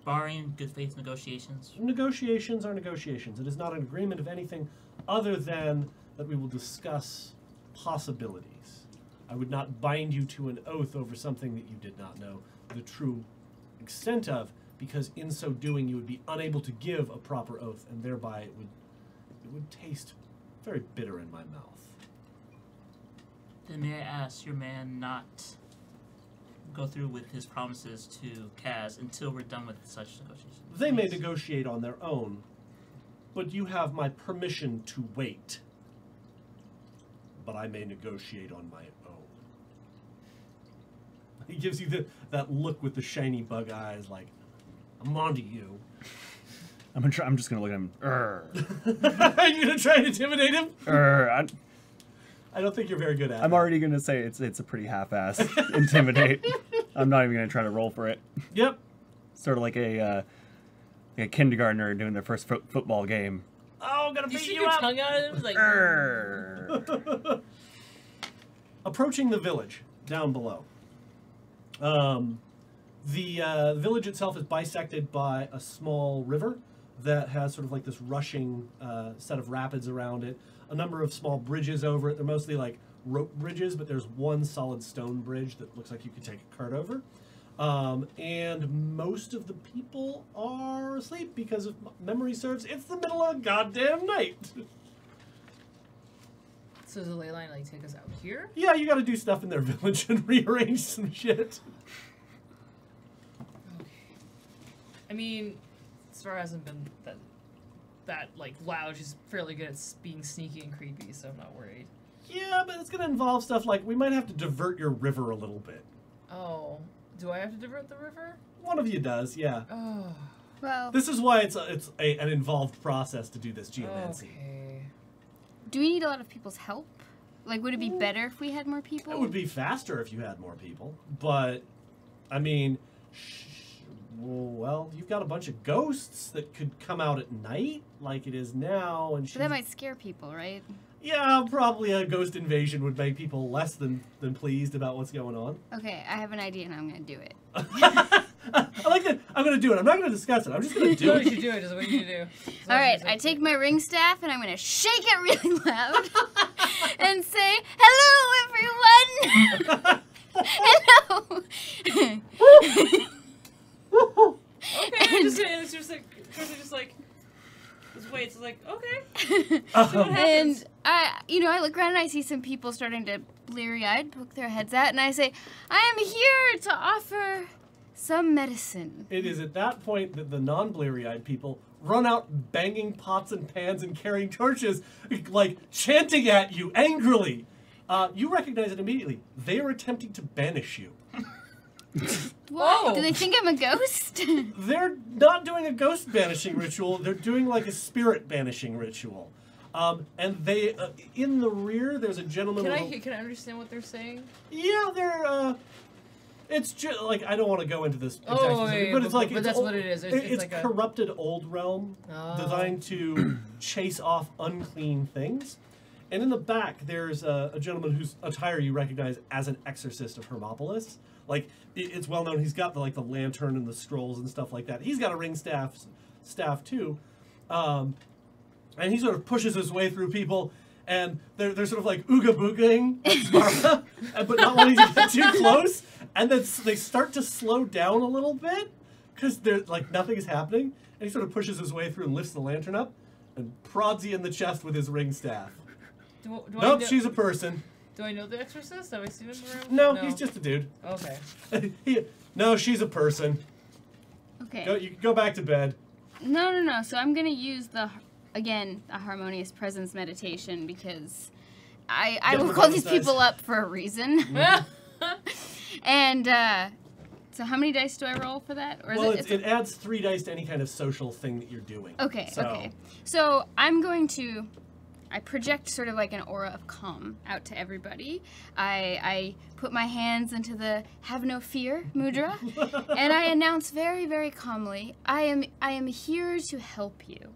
Barring good faith negotiations. Negotiations are negotiations. It is not an agreement of anything other than that we will discuss possibilities. I would not bind you to an oath over something that you did not know. the true extent of, because in so doing you would be unable to give a proper oath, and thereby it would taste very bitter in my mouth. Then may I ask your man not go through with his promises to Kaz until we're done with such negotiations? They may negotiate on their own, but you have my permission to wait. But I may negotiate on my own. He gives you that look with the shiny bug eyes, like, I'm onto you. I'm just gonna look at him. Are you gonna try and intimidate him? I don't think you're very good at it. I'm already gonna say it's a pretty half-ass intimidate. I'm not even gonna try to roll for it. Yep. Sort of like a kindergartner doing their first football game. Oh, I'm gonna You beat stick you your up. tongue out at him? It's like, Approaching the village down below. The village itself is bisected by a small river that has sort of like this rushing set of rapids around it. A number of small bridges over it. They're mostly like rope bridges, but there's one solid stone bridge that looks like you could take a cart over. And most of the people are asleep because, if memory serves, it's the middle of goddamn night. so does the ley line like take us out here? Yeah, you gotta do stuff in their village and rearrange some shit. I mean, Star hasn't been that like loud. She's fairly good at being sneaky and creepy, so I'm not worried. Yeah, but it's gonna involve stuff like we might have to divert your river a little bit. Oh, do I have to divert the river? One of you does, yeah. Oh, Well, This is why it's an involved process to do this geomancy. okay. do we need a lot of people's help? Like, would it be better if we had more people? It would be faster if you had more people, but I mean, well, you've got a bunch of ghosts that could come out at night, like it is now, and But that might scare people, right? yeah, probably a ghost invasion would make people less than pleased about what's going on. Okay, I have an idea and I'm gonna do it. I like that. I'm gonna do it. I'm not gonna discuss it. I'm just gonna do No, it. you should do it. Just what you do. All right, I take my ring staff and I'm gonna shake it really loud and say, "Hello, everyone! Hello." Okay, it's just like, just wait. It's like, okay. And I look around and I see some people starting to bleary-eyed poke their heads out, and I say, "I am here to offer some medicine." It is at that point that the non-bleary-eyed people run out banging pots and pans and carrying torches, like chanting at you angrily. You recognize it immediately. They are attempting to banish you. What? Oh. Do they think I'm a ghost? They're not doing a ghost banishing ritual. They're doing like a spirit banishing ritual. And they, in the rear, there's a gentleman. Can I understand what they're saying? Yeah, they're. It's just like I don't want to go into this, exact Oh, specific, yeah, but it's like but it's that's old, what it is. It's It's like a- corrupted old realm Oh. designed to chase off unclean things. And in the back, there's a gentleman whose attire you recognize as an exorcist of Hermopolis. Like it's well known. He's got the lantern and the scrolls and stuff like that. He's got a ring staff too, and he sort of pushes his way through people. And they're sort of like ooga booging, but not wanting to get too close. And then they start to slow down a little bit because they're like nothing is happening. And he sort of pushes his way through and lifts the lantern up and prods you in the chest with his ring staff. Do Nope, she's a person. Do I know the Exorcist? Have I seen him around? No, he's just a dude. Okay. No, she's a person. Okay. You can go back to bed. No. So I'm gonna use a harmonious presence meditation because I will call these people up for a reason. And so how many dice do I roll for that? Or Well, is it adds 3 dice to any kind of social thing that you're doing. Okay. So, Okay. So I project sort of like an aura of calm out to everybody. I put my hands into the have no fear mudra, and I announce very, very calmly, I am here to help you.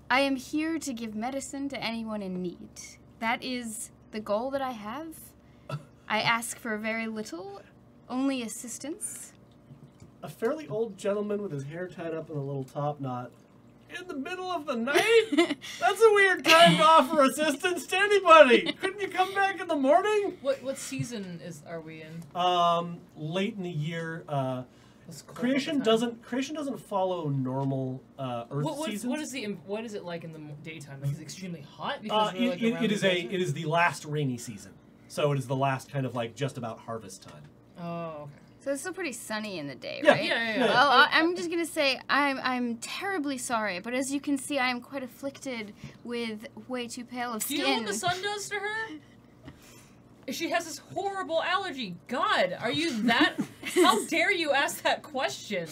I am here to give medicine to anyone in need. That is the goal that I have. I ask for very little, only assistance. A fairly old gentleman with his hair tied up in a little top knot In the middle of the night? That's a weird time to offer assistance to anybody. Couldn't you come back in the morning? What season are we in? Late in the year. It's cold Creation all the time. doesn't follow normal Earth seasons. What is it like in the daytime? Like, is it extremely hot? Because we're, like, around it the is desert? it is the last rainy season, so it is the last kind of like just about harvest time. Oh, okay. So it's still pretty sunny in the day, Yeah. right? Yeah. Well, I'm just gonna say I'm terribly sorry, but as you can see, I am quite afflicted with way too pale of Do skin. you know what the sun does to her? She has this horrible allergy. God, are you that? How dare you ask that question?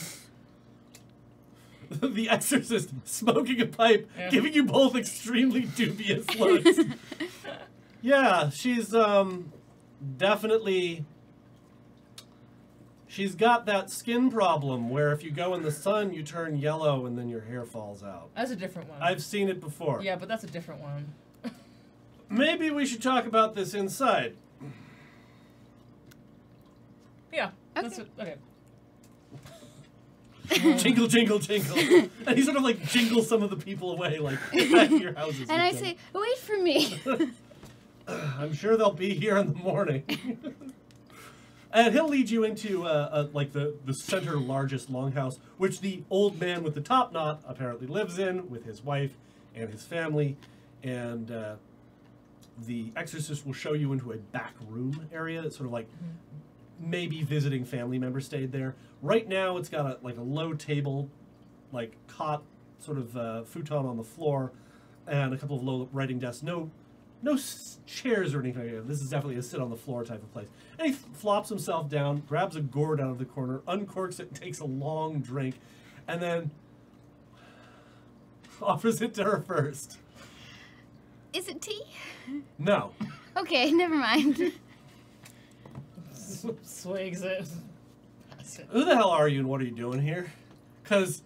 The Exorcist smoking a pipe, Yeah. giving you both extremely dubious looks. Yeah, she's definitely. She's got that skin problem where if you go in the sun, you turn yellow and then your hair falls out. That's a different one. I've seen it before. Yeah, but that's a different one. Maybe we should talk about this inside. Yeah. Okay. That's okay. Jingle, jingle, jingle. And he sort of like jingles some of the people away, like, get back to your houses. And you I go. say, wait for me. I'm sure they'll be here in the morning. And he'll lead you into like the center largest longhouse, which the old man with the top knot apparently lives in with his wife and his family. And the exorcist will show you into a back room area that's sort of like maybe visiting family members stayed there. Right now it's got a low table, like cot, sort of futon on the floor, and a couple of low writing desks. No chairs or anything like that. This is definitely a sit on the floor type of place. And he flops himself down, grabs a gourd out of the corner, uncorks it, takes a long drink, and then offers it to her first. Is it tea? No. Okay, never mind. Swigs it. Who the hell are you and what are you doing here? Because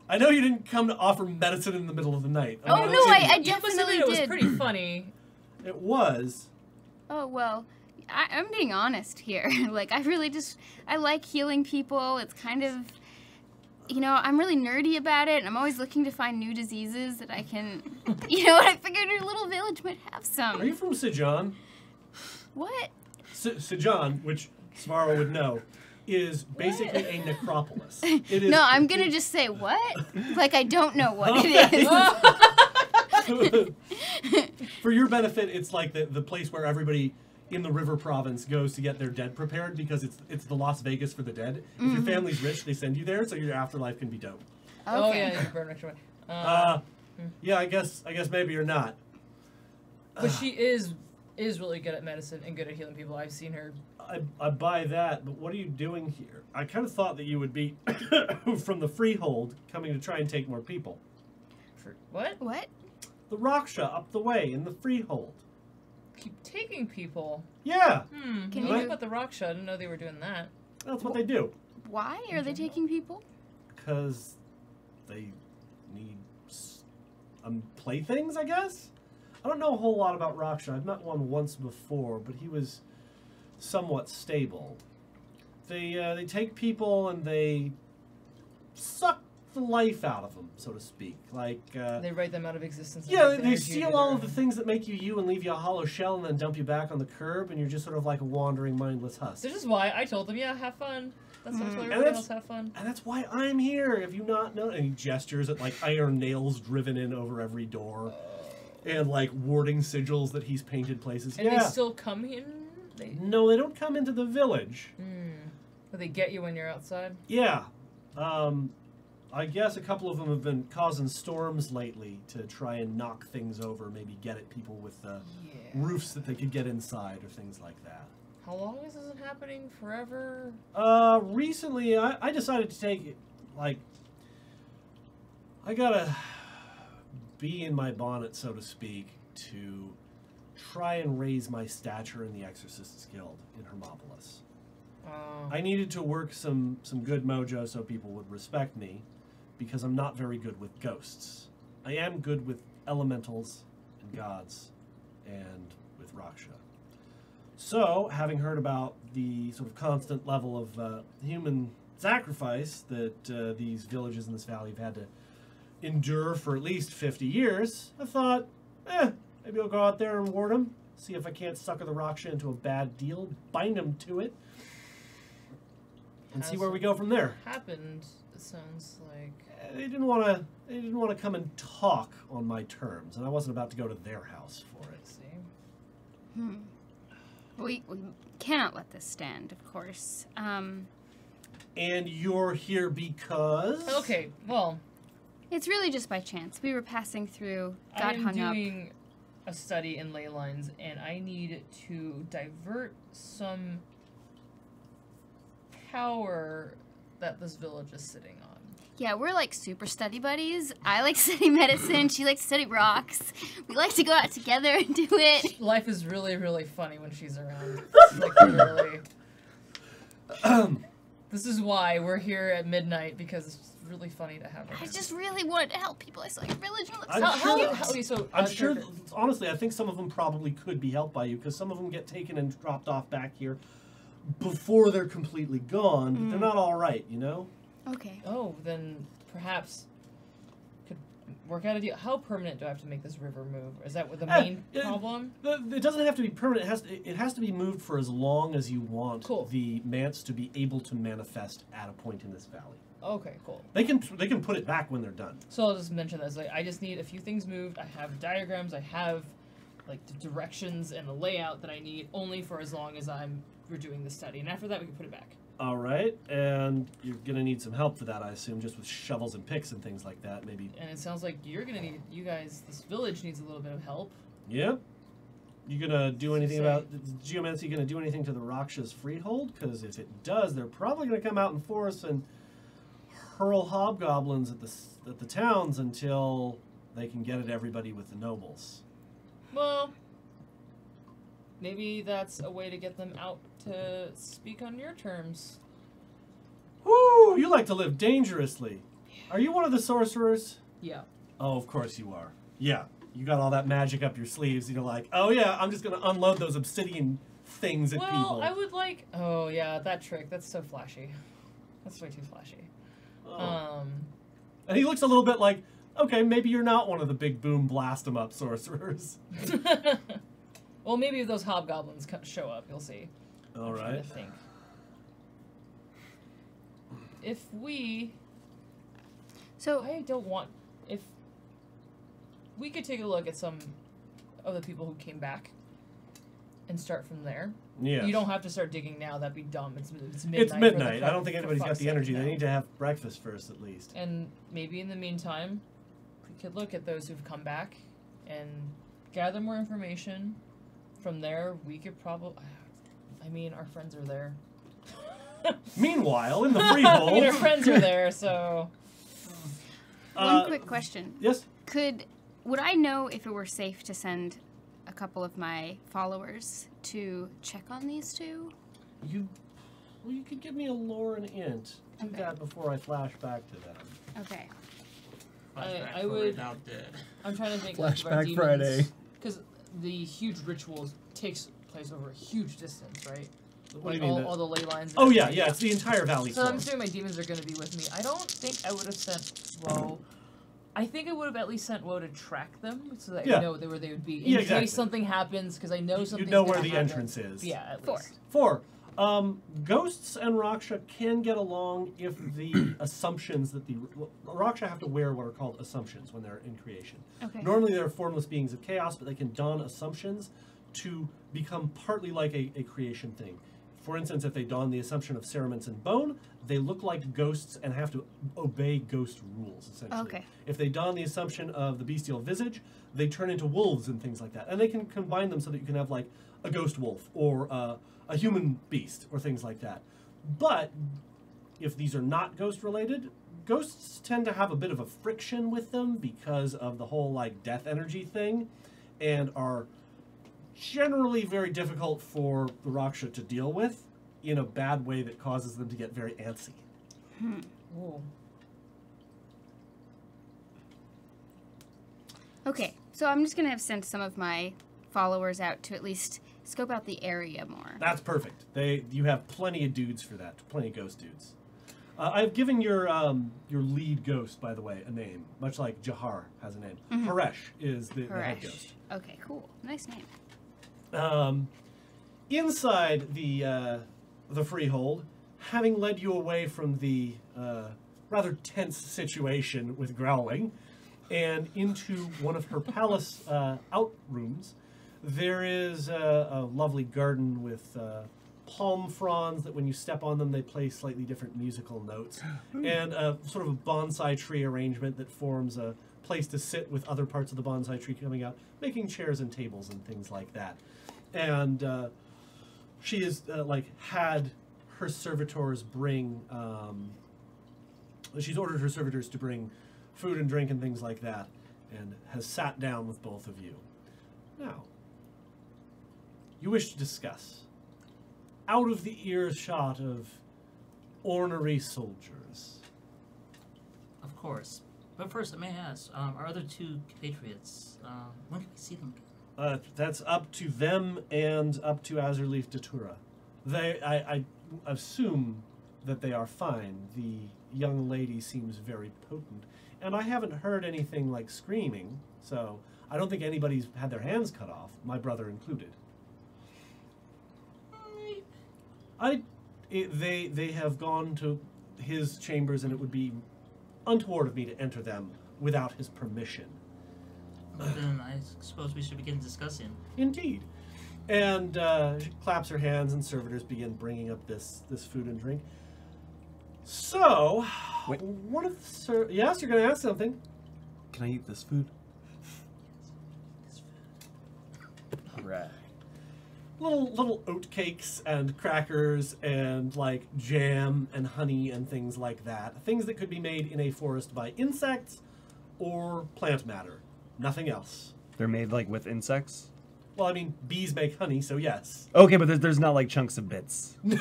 I know you didn't come to offer medicine in the middle of the night. Oh, mean, no, I You must definitely admit it was did. pretty funny. It was. Oh, well, I'm being honest here. Like, I like healing people. It's kind of, I'm really nerdy about it, and I'm always looking to find new diseases that I can, and I figured your little village might have some. Are you from Sijan? What? Sijan, which Svara would know, is basically a necropolis. It is, No, I'm gonna just say what? Like I don't know what it is. For your benefit, it's like the place where everybody in the river province goes to get their dead prepared because it's the Las Vegas for the dead. If your family's rich, they send you there so your afterlife can be dope. Oh Okay. yeah, you burn extra way. Yeah, I guess maybe you're not. But she is really good at medicine and good at healing people. I've seen her. I buy that, but what are you doing here? I kind of thought that you would be from the freehold coming to try and take more people. What? What? The Raksha up the way in the freehold. Keep taking people. Yeah, Can What you- about the Raksha? I didn't know they were doing that. that's what they do. Why are they taking people? Because they need playthings, I guess? I don't know a whole lot about Raksha. I've met one once before, but he was somewhat stable. They take people and they suck the life out of them, so to speak. Like, They write them out of existence. and yeah, take the they energy steal into all their of the own. things that make you you and leave you a hollow shell and then dump you back on the curb, and you're just sort of like a wandering, mindless husk. This is why I told them, yeah, have fun. That's what everybody that's- else have fun. And that's why I'm here. Have you not known? And he gestures at like iron nails driven in over every door, and like warding sigils that he's painted places. And yeah. they still come in? No, they don't come into the village. But they get you when you're outside? Yeah. I guess a couple of them have been causing storms lately to try and knock things over, maybe get at people with roofs that they could get inside or things like that. How long is this happening? Forever? Recently, I decided to take it, like, I gotta be in my bonnet, so to speak, to try and raise my stature in the Exorcist's Guild in Hermopolis. I needed to work some good mojo so people would respect me, because I'm not very good with ghosts. I am good with elementals and gods and with Raksha. So, having heard about the sort of constant level of human sacrifice that these villages in this valley have had to endure for at least 50 years, I thought, maybe I'll go out there and ward them, see if I can't sucker the Raksha into a bad deal, bind them to it, and see where we go from there. Happened, it sounds like. They didn't want to come and talk on my terms, and I wasn't about to go to their house for it. See? We cannot let this stand, of course. And you're here because? Okay, well, It's really just by chance. We were passing through, got I'm hung up. doing a study in ley lines, and I need to divert some power that this village is sitting on. Yeah, we're like super study buddies. I like to study medicine. She likes to study rocks. We like to go out together and do it. Life is really, really funny when she's around. Like, literally. This is why we're here at midnight, because it's really funny to have her. I just really wanted to help people. I saw your village and it looks I'm so sure- cute. okay, so, I'm sure, Turk- honestly, I think some of them probably could be helped by you, because some of them get taken and dropped off back here before they're completely gone, but they're not all right, you know? Okay. Oh, then perhaps could work out a deal. How permanent do I have to make this river move? Is that what the main problem? It doesn't have to be permanent. It has to be moved for as long as you want Cool. the manse to be able to manifest at a point in this valley. Okay, cool. They can put it back when they're done. So I'll just mention this. Like, I just need a few things moved. I have diagrams. I have like the directions and the layout that I need only for as long as we're doing the study. And after that, we can put it back. All right, and you're gonna need some help for that, I assume, just with shovels and picks and things like that, maybe. And it sounds like you're gonna need. You guys, this village needs a little bit of help. Yeah. You gonna do anything Say. about geomancy? Gonna do anything to the Raksha's freehold? Because if it does, they're probably gonna come out in force and hurl hobgoblins at the towns until they can get at everybody with the nobles. Well, maybe that's a way to get them out to speak on your terms. Woo! You like to live dangerously. Are you one of the sorcerers? Yeah. Oh, of course you are. Yeah, you got all that magic up your sleeves. And you're like, oh yeah, I'm just gonna unload those obsidian things at Well, people. I would like. Oh yeah, that trick. That's so flashy. That's way too flashy. Oh. And he looks a little bit like, okay, maybe you're not one of the big boom blast 'em up sorcerers. Well, maybe if those hobgoblins show up, you'll see. All I'm trying right. to think. If we, So, I don't want. If we could take a look at some of the people who came back and start from there. Yeah. You don't have to start digging now. That'd be dumb. It's midnight. It's for the midnight. I fuck- don't think for anybody's got fuck's the sake, energy. They no. need to have breakfast first, at least. And maybe in the meantime, we could look at those who've come back and gather more information. From there, we could probably. I mean, our friends are there. Meanwhile, in the I mean, our freehold. friends are there, so. one quick question. Yes. Would I know if it were safe to send a couple of my followers to check on these two? You could give me a lore and int. Do Okay. that before I flash back to them. Okay. Flashback I for would- Now Dead. I'm trying to think Flashback Friday. Because the huge rituals takes place over a huge distance, right? What Like do you mean? all the ley lines. and Oh yeah, everything. yeah. It's the entire valley. So I'm floor. assuming my demons are going to be with me. I don't think I would have sent Woe. I think I would have at least sent Woe to track them so that Yeah. I know where they would be. In Yeah, case exactly. something happens, because I know You something's know where gonna the happen. entrance is. Yeah, at 4. least. 4. Ghosts and Raksha can get along if the assumptions that Raksha have to wear what are called assumptions when they're in creation. Okay. Normally they're formless beings of chaos, but they can don assumptions to become partly like a creation thing. For instance, if they don the assumption of cerements and bone, they look like ghosts and have to obey ghost rules, essentially. Okay. If they don the assumption of the bestial visage, they turn into wolves and things like that. And they can combine them so that you can have like a ghost wolf or a human beast or things like that. But if these are not ghost related, ghosts tend to have a bit of a friction with them because of the whole like death energy thing, and are generally very difficult for the Raksha to deal with in a bad way that causes them to get very antsy. Ooh. Okay. So I'm just going to have sent some of my followers out to at least scope out the area more. That's perfect. You have plenty of dudes for that, plenty of ghost dudes. I've given your lead ghost, by the way, a name, much like Jahar has a name. Haresh is the head ghost. Okay, cool. Nice name. Inside the freehold, having led you away from the rather tense situation with Growling, and into one of her palace outrooms, there is a lovely garden with palm fronds that when you step on them, they play slightly different musical notes, and a sort of a bonsai tree arrangement that forms a place to sit with other parts of the bonsai tree coming out, making chairs and tables and things like that. And she has had her servitors bring. She's ordered her servitors to bring food and drink and things like that, and has sat down with both of you. Now, you wish to discuss, out of the earshot of ornery soldiers. Of course. But first, may I ask, our other two compatriots, when can we see them again? That's up to them and up to Azurleaf Datura. I assume that they are fine. The young lady seems very potent. And I haven't heard anything like screaming, so I don't think anybody's had their hands cut off, my brother included. They have gone to his chambers, and it would be untoward of me to enter them without his permission. Well, then I suppose we should begin discussing. Indeed. And she claps her hands, and servitors begin bringing up this food and drink. So, Wait. one of the yes, you're going to ask something. Can I eat this food? Right. Little oat cakes and crackers and like jam and honey and things like that. Things that could be made in a forest by insects or plant matter. Nothing else. They're made like with insects? Well, I mean, bees make honey, so yes. Okay, but there's not like chunks of bits. No,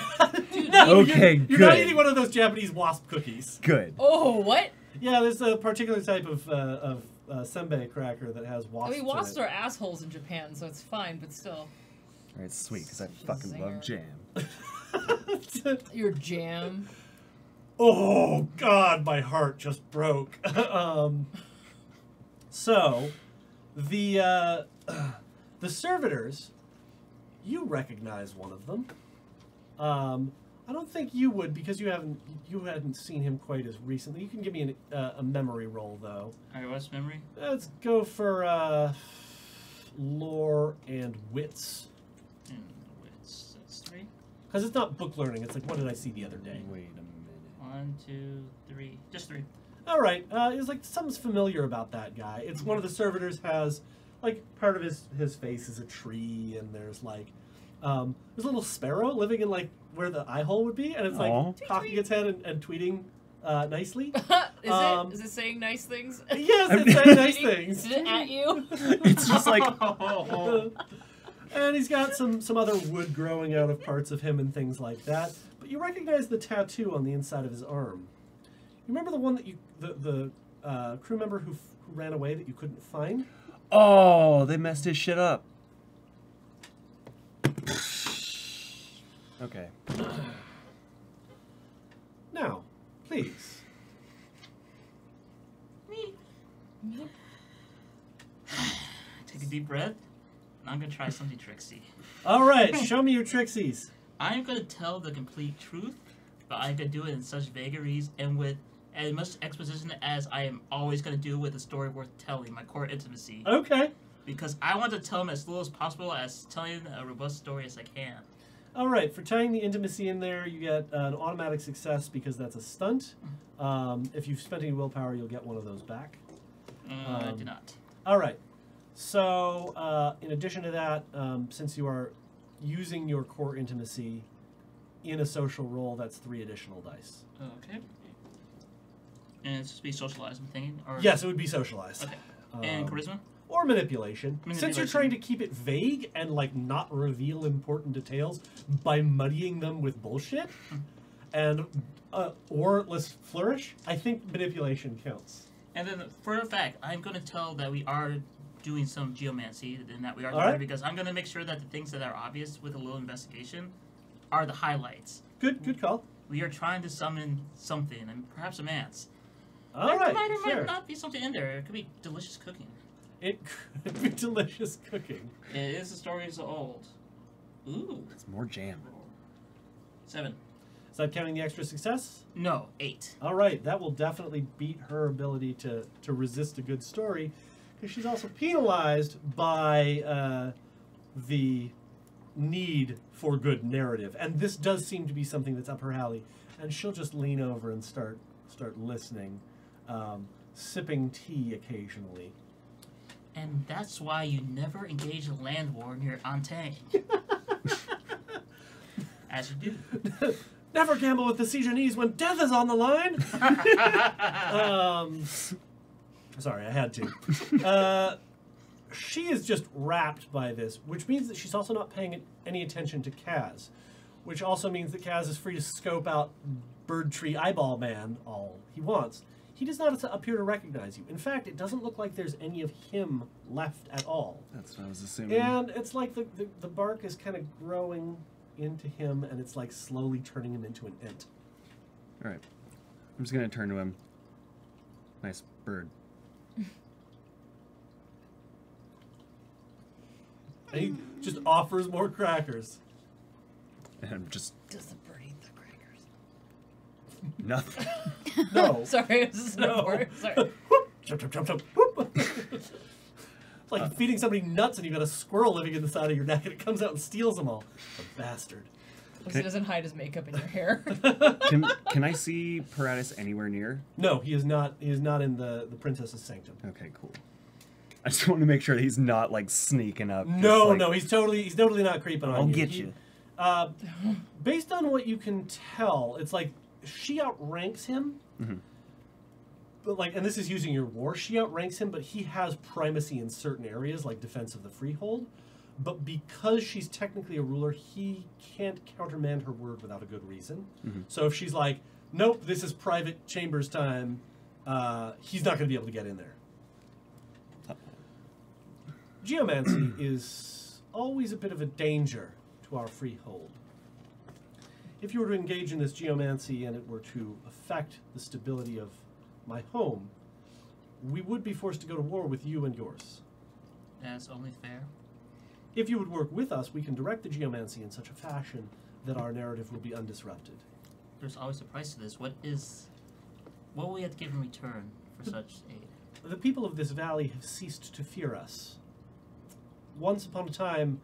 Okay, you're not good. eating one of those Japanese wasp cookies. Good. Oh, what? Yeah, there's a particular type of senbei cracker that has I wasps mean, wasps in are assholes in Japan, so it's fine, but still. Alright, sweet, because I fucking love jam. it. Your jam. Oh, God, my heart just broke. So, the servitors, you recognize one of them. I don't think you would, because you hadn't seen him quite as recently. You can give me a memory roll, though. Alright, what's memory? Let's go for lore and wits. That's 3. Because it's not book learning. It's like, what did I see the other day? Wait a minute. 1, 2, 3. Just 3. All right. It's like something's familiar about that guy. It's one of the servitors has, like, part of his face is a tree, and there's like, there's a little sparrow living in like where the eye hole would be, and it's Aw. like cocking its head and tweeting nicely. Is it saying nice things? Yes, it's saying nice things. Is it at you? It's just like, And he's got some other wood growing out of parts of him and things like that. But you recognize the tattoo on the inside of his arm. You remember the one that the crew member who ran away that you couldn't find? oh, they messed his shit up. Okay. Now, please. Take a deep breath. And I'm gonna try something tricksy. All right, show me your trixies. I'm gonna tell the complete truth, but I'm gonna do it in such vagaries and with as much exposition as I am always gonna do with a story worth telling, my core intimacy. Okay. Because I want to tell them as little as possible as telling a robust story as I can. All right, for tying the intimacy in there, you get an automatic success because that's a stunt. If you've spent any willpower, you'll get one of those back. I did not. All right. So, in addition to that, since you are using your core intimacy in a social role, that's 3 additional dice. Okay. And it's supposed to be socialized, I'm thinking? Or... Yes, it would be socialized. Okay. And charisma? Or manipulation. Since you're Manipulation. trying to keep it vague and like not reveal important details by muddying them with bullshit, and or let's flourish, I think manipulation counts. And then, for a fact, I'm going to tell that we are doing some geomancy, and that we are All right. because I'm going to make sure that the things that are obvious with a little investigation are the highlights. Good call. We are trying to summon something, and perhaps a man's. All There right, might or sure. might not be something in there. It could be delicious cooking. It could be delicious cooking. It is the stories of old. Ooh. It's more jam. 7. Is that counting the extra success? No, 8. All right, that will definitely beat her ability to resist a good story, because she's also penalized by the need for good narrative, and this does seem to be something that's up her alley. And she'll just lean over and start listening, sipping tea occasionally. And that's why you never engage a land war near Antang. As you do. Never gamble with the Sejanese when death is on the line. Sorry, I had to. She is just rapt by this, which means that she's also not paying any attention to Kaz, which also means that Kaz is free to scope out Bird Tree Eyeball Man all he wants. He does not appear to recognize you. In fact, it doesn't look like there's any of him left at all. That's what I was assuming. And it's like the bark is kind of growing into him, and it's like slowly turning him into an ent. All right. I'm just going to turn to him. Nice bird. And he just offers more crackers. And I'm just Does the bird eat the crackers? nothing. No. Sorry, this is No. no. Sorry. Whoop, chop, chop, chop, chop. Whoop. It's like feeding somebody nuts and you've got a squirrel living in the side of your neck and it comes out and steals them all. The bastard. Plus, he doesn't hide his makeup in your hair. Can I see Paratus anywhere near? No, he is not. He is not in the princess's sanctum. Okay, cool. I just want to make sure that he's not like sneaking up. just, No, like, no, he's totally not creeping on I'll you. get He- you. Based on what you can tell, it's like she outranks him. Mhm. But like, and this is using your war. She outranks him, but he has primacy in certain areas, like defense of the freehold. But because she's technically a ruler, he can't countermand her word without a good reason. Mhm. So if she's like, "Nope, this is private chambers time," he's not going to be able to get in there. Geomancy is always a bit of a danger to our freehold. If you were to engage in this geomancy and it were to affect the stability of my home, we would be forced to go to war with you and yours. That's only fair. If you would work with us, we can direct the geomancy in such a fashion that our narrative will be undisrupted. There's always a price to this. What will we have to give in return for such aid? The people of this valley have ceased to fear us. Once upon a time,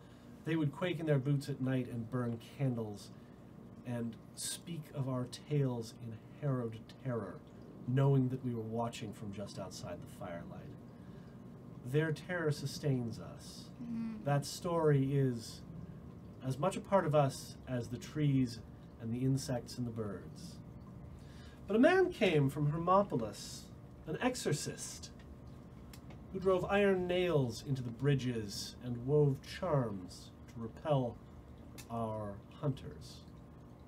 they would quake in their boots at night and burn candles and speak of our tales in harrowed terror, knowing that we were watching from just outside the firelight. Their terror sustains us. That story is as much a part of us as the trees and the insects and the birds. But a man came from Hermopolis, an exorcist, who drove iron nails into the bridges and wove charms to repel our hunters.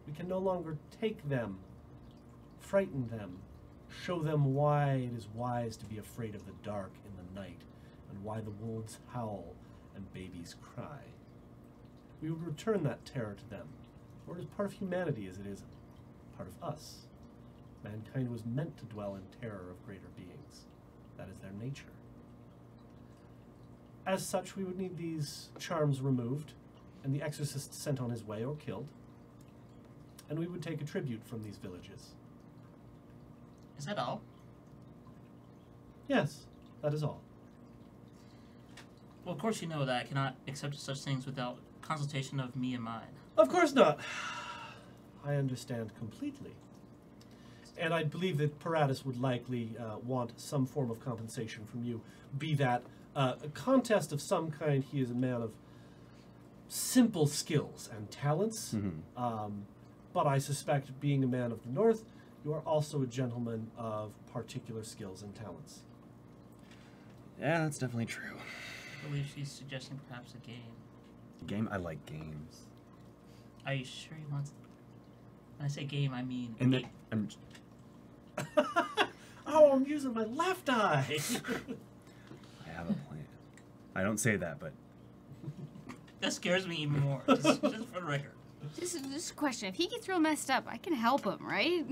We can no longer take them, frighten them, show them why it is wise to be afraid of the dark in the night, and why the wolves howl and babies cry. We would return that terror to them, for it is part of humanity as it is part of us. Mankind was meant to dwell in terror of greater beings. That is their nature. As such, we would need these charms removed, and the exorcist sent on his way or killed, and we would take a tribute from these villages. Is that all? Yes, that is all. Well, of course you know that I cannot accept such things without consultation of me and mine. Of course not. I understand completely. And I believe that Paratus would likely want some form of compensation from you, be that a contest of some kind. He is a man of simple skills and talents, but I suspect, being a man of the North, you are also a gentleman of particular skills and talents. Yeah, that's definitely true. I believe she's suggesting perhaps a game. Game? I like games. Are you sure you want? When I say game, I mean. And game. I'm Oh, I'm using my left eye. I have a plan. I don't say that, but That scares me even more. Just for the record. Just a question. If he gets real messed up, I can help him, right?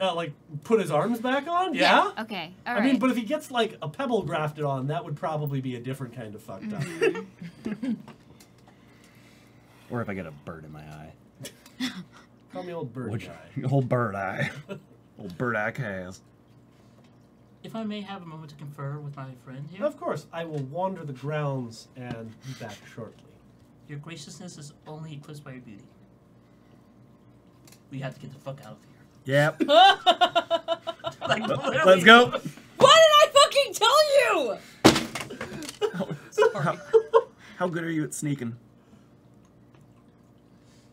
Like, put his arms back on? Yeah? Okay. All I right. mean, but if he gets, like, a pebble grafted on, that would probably be a different kind of fucked up. Or if I get a bird in my eye. Call me old bird Which, guy. old bird eye. Old bird eye Kaz. If I may have a moment to confer with my friend here. Of course, I will wander the grounds and be back shortly. Your graciousness is only eclipsed by your beauty. We have to get the fuck out of here. Yep. Like, literally. Let's go. Why did I fucking tell you? Sorry. How good are you at sneaking?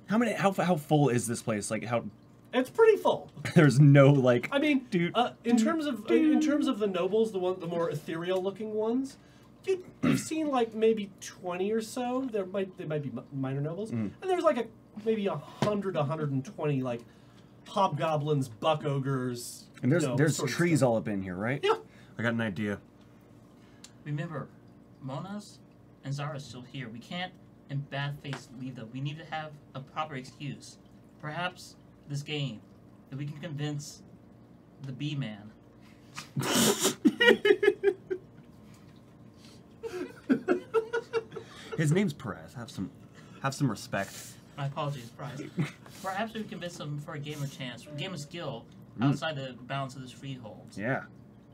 How full is this place? Like how It's pretty full. there's no like I mean, Dude. in terms of the nobles, the more ethereal looking ones, you've seen like maybe 20 or so. They might be minor nobles, and there's like maybe 100, 120 like hobgoblins, buck ogres. and there's sort of trees stuff. all up in here, right? Yeah. I got an idea. Remember, Mona's and Zara's still here. We can't, in bad faith, leave them. We need to have a proper excuse. Perhaps this game, if we can convince the B-Man. His name's Perez. Have some respect. My apologies, Bryce. Perhaps we can convince them for a game of chance, a game of skill, outside the bounds of this freehold. Yeah.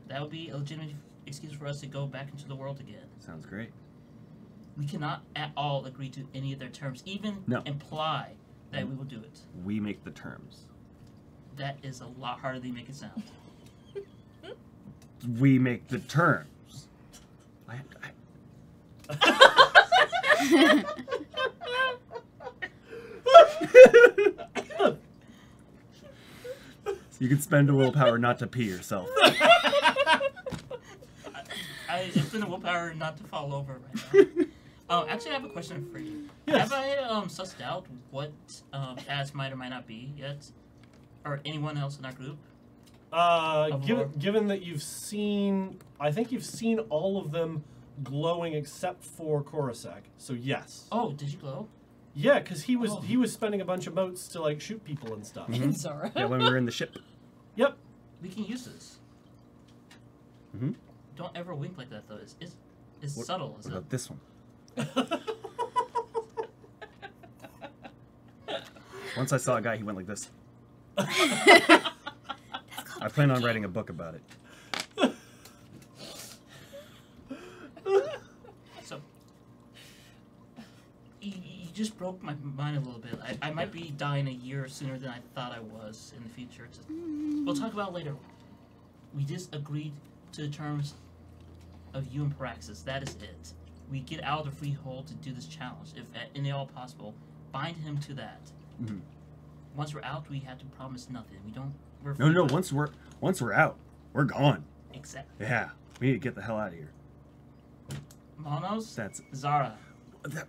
That would be a legitimate excuse for us to go back into the world again. Sounds great. We cannot at all agree to any of their terms, even No. imply that we will do it. We make the terms. That is a lot harder than you make it sound. We make the terms. You can spend a willpower not to pee yourself. It's been a willpower not to fall over right now. Actually, I have a question for you. Yes. Have I sussed out what Kaz might or might not be yet? Or anyone else in our group? Given that you've seen, I think you've seen all of them glowing except for Korosek. So yes. Oh, did you glow? Yeah, because he was Oh. spending a bunch of motes to like shoot people and stuff. Mhm. Zara. Yeah, when we were in the ship. Yep. We can use this. Mm-hmm. Don't ever wink like that, though. It's What- subtle, What is it? about this one? Once I saw a guy, he went like this. I plan on writing a book about it. So, you just broke my mind a little bit. I might be dying a year sooner than I thought I was in the future. We'll talk about it later. We just agreed to the terms of you and Paraxis. That is it. We get out of the freehold to do this challenge. If at any all possible, bind him to that. Mhm. Once we're out, we have to promise nothing. We don't. We're No, no. free- Once we're out, we're gone. Exactly. Yeah, we need to get the hell out of here. Monos, That's. Zara.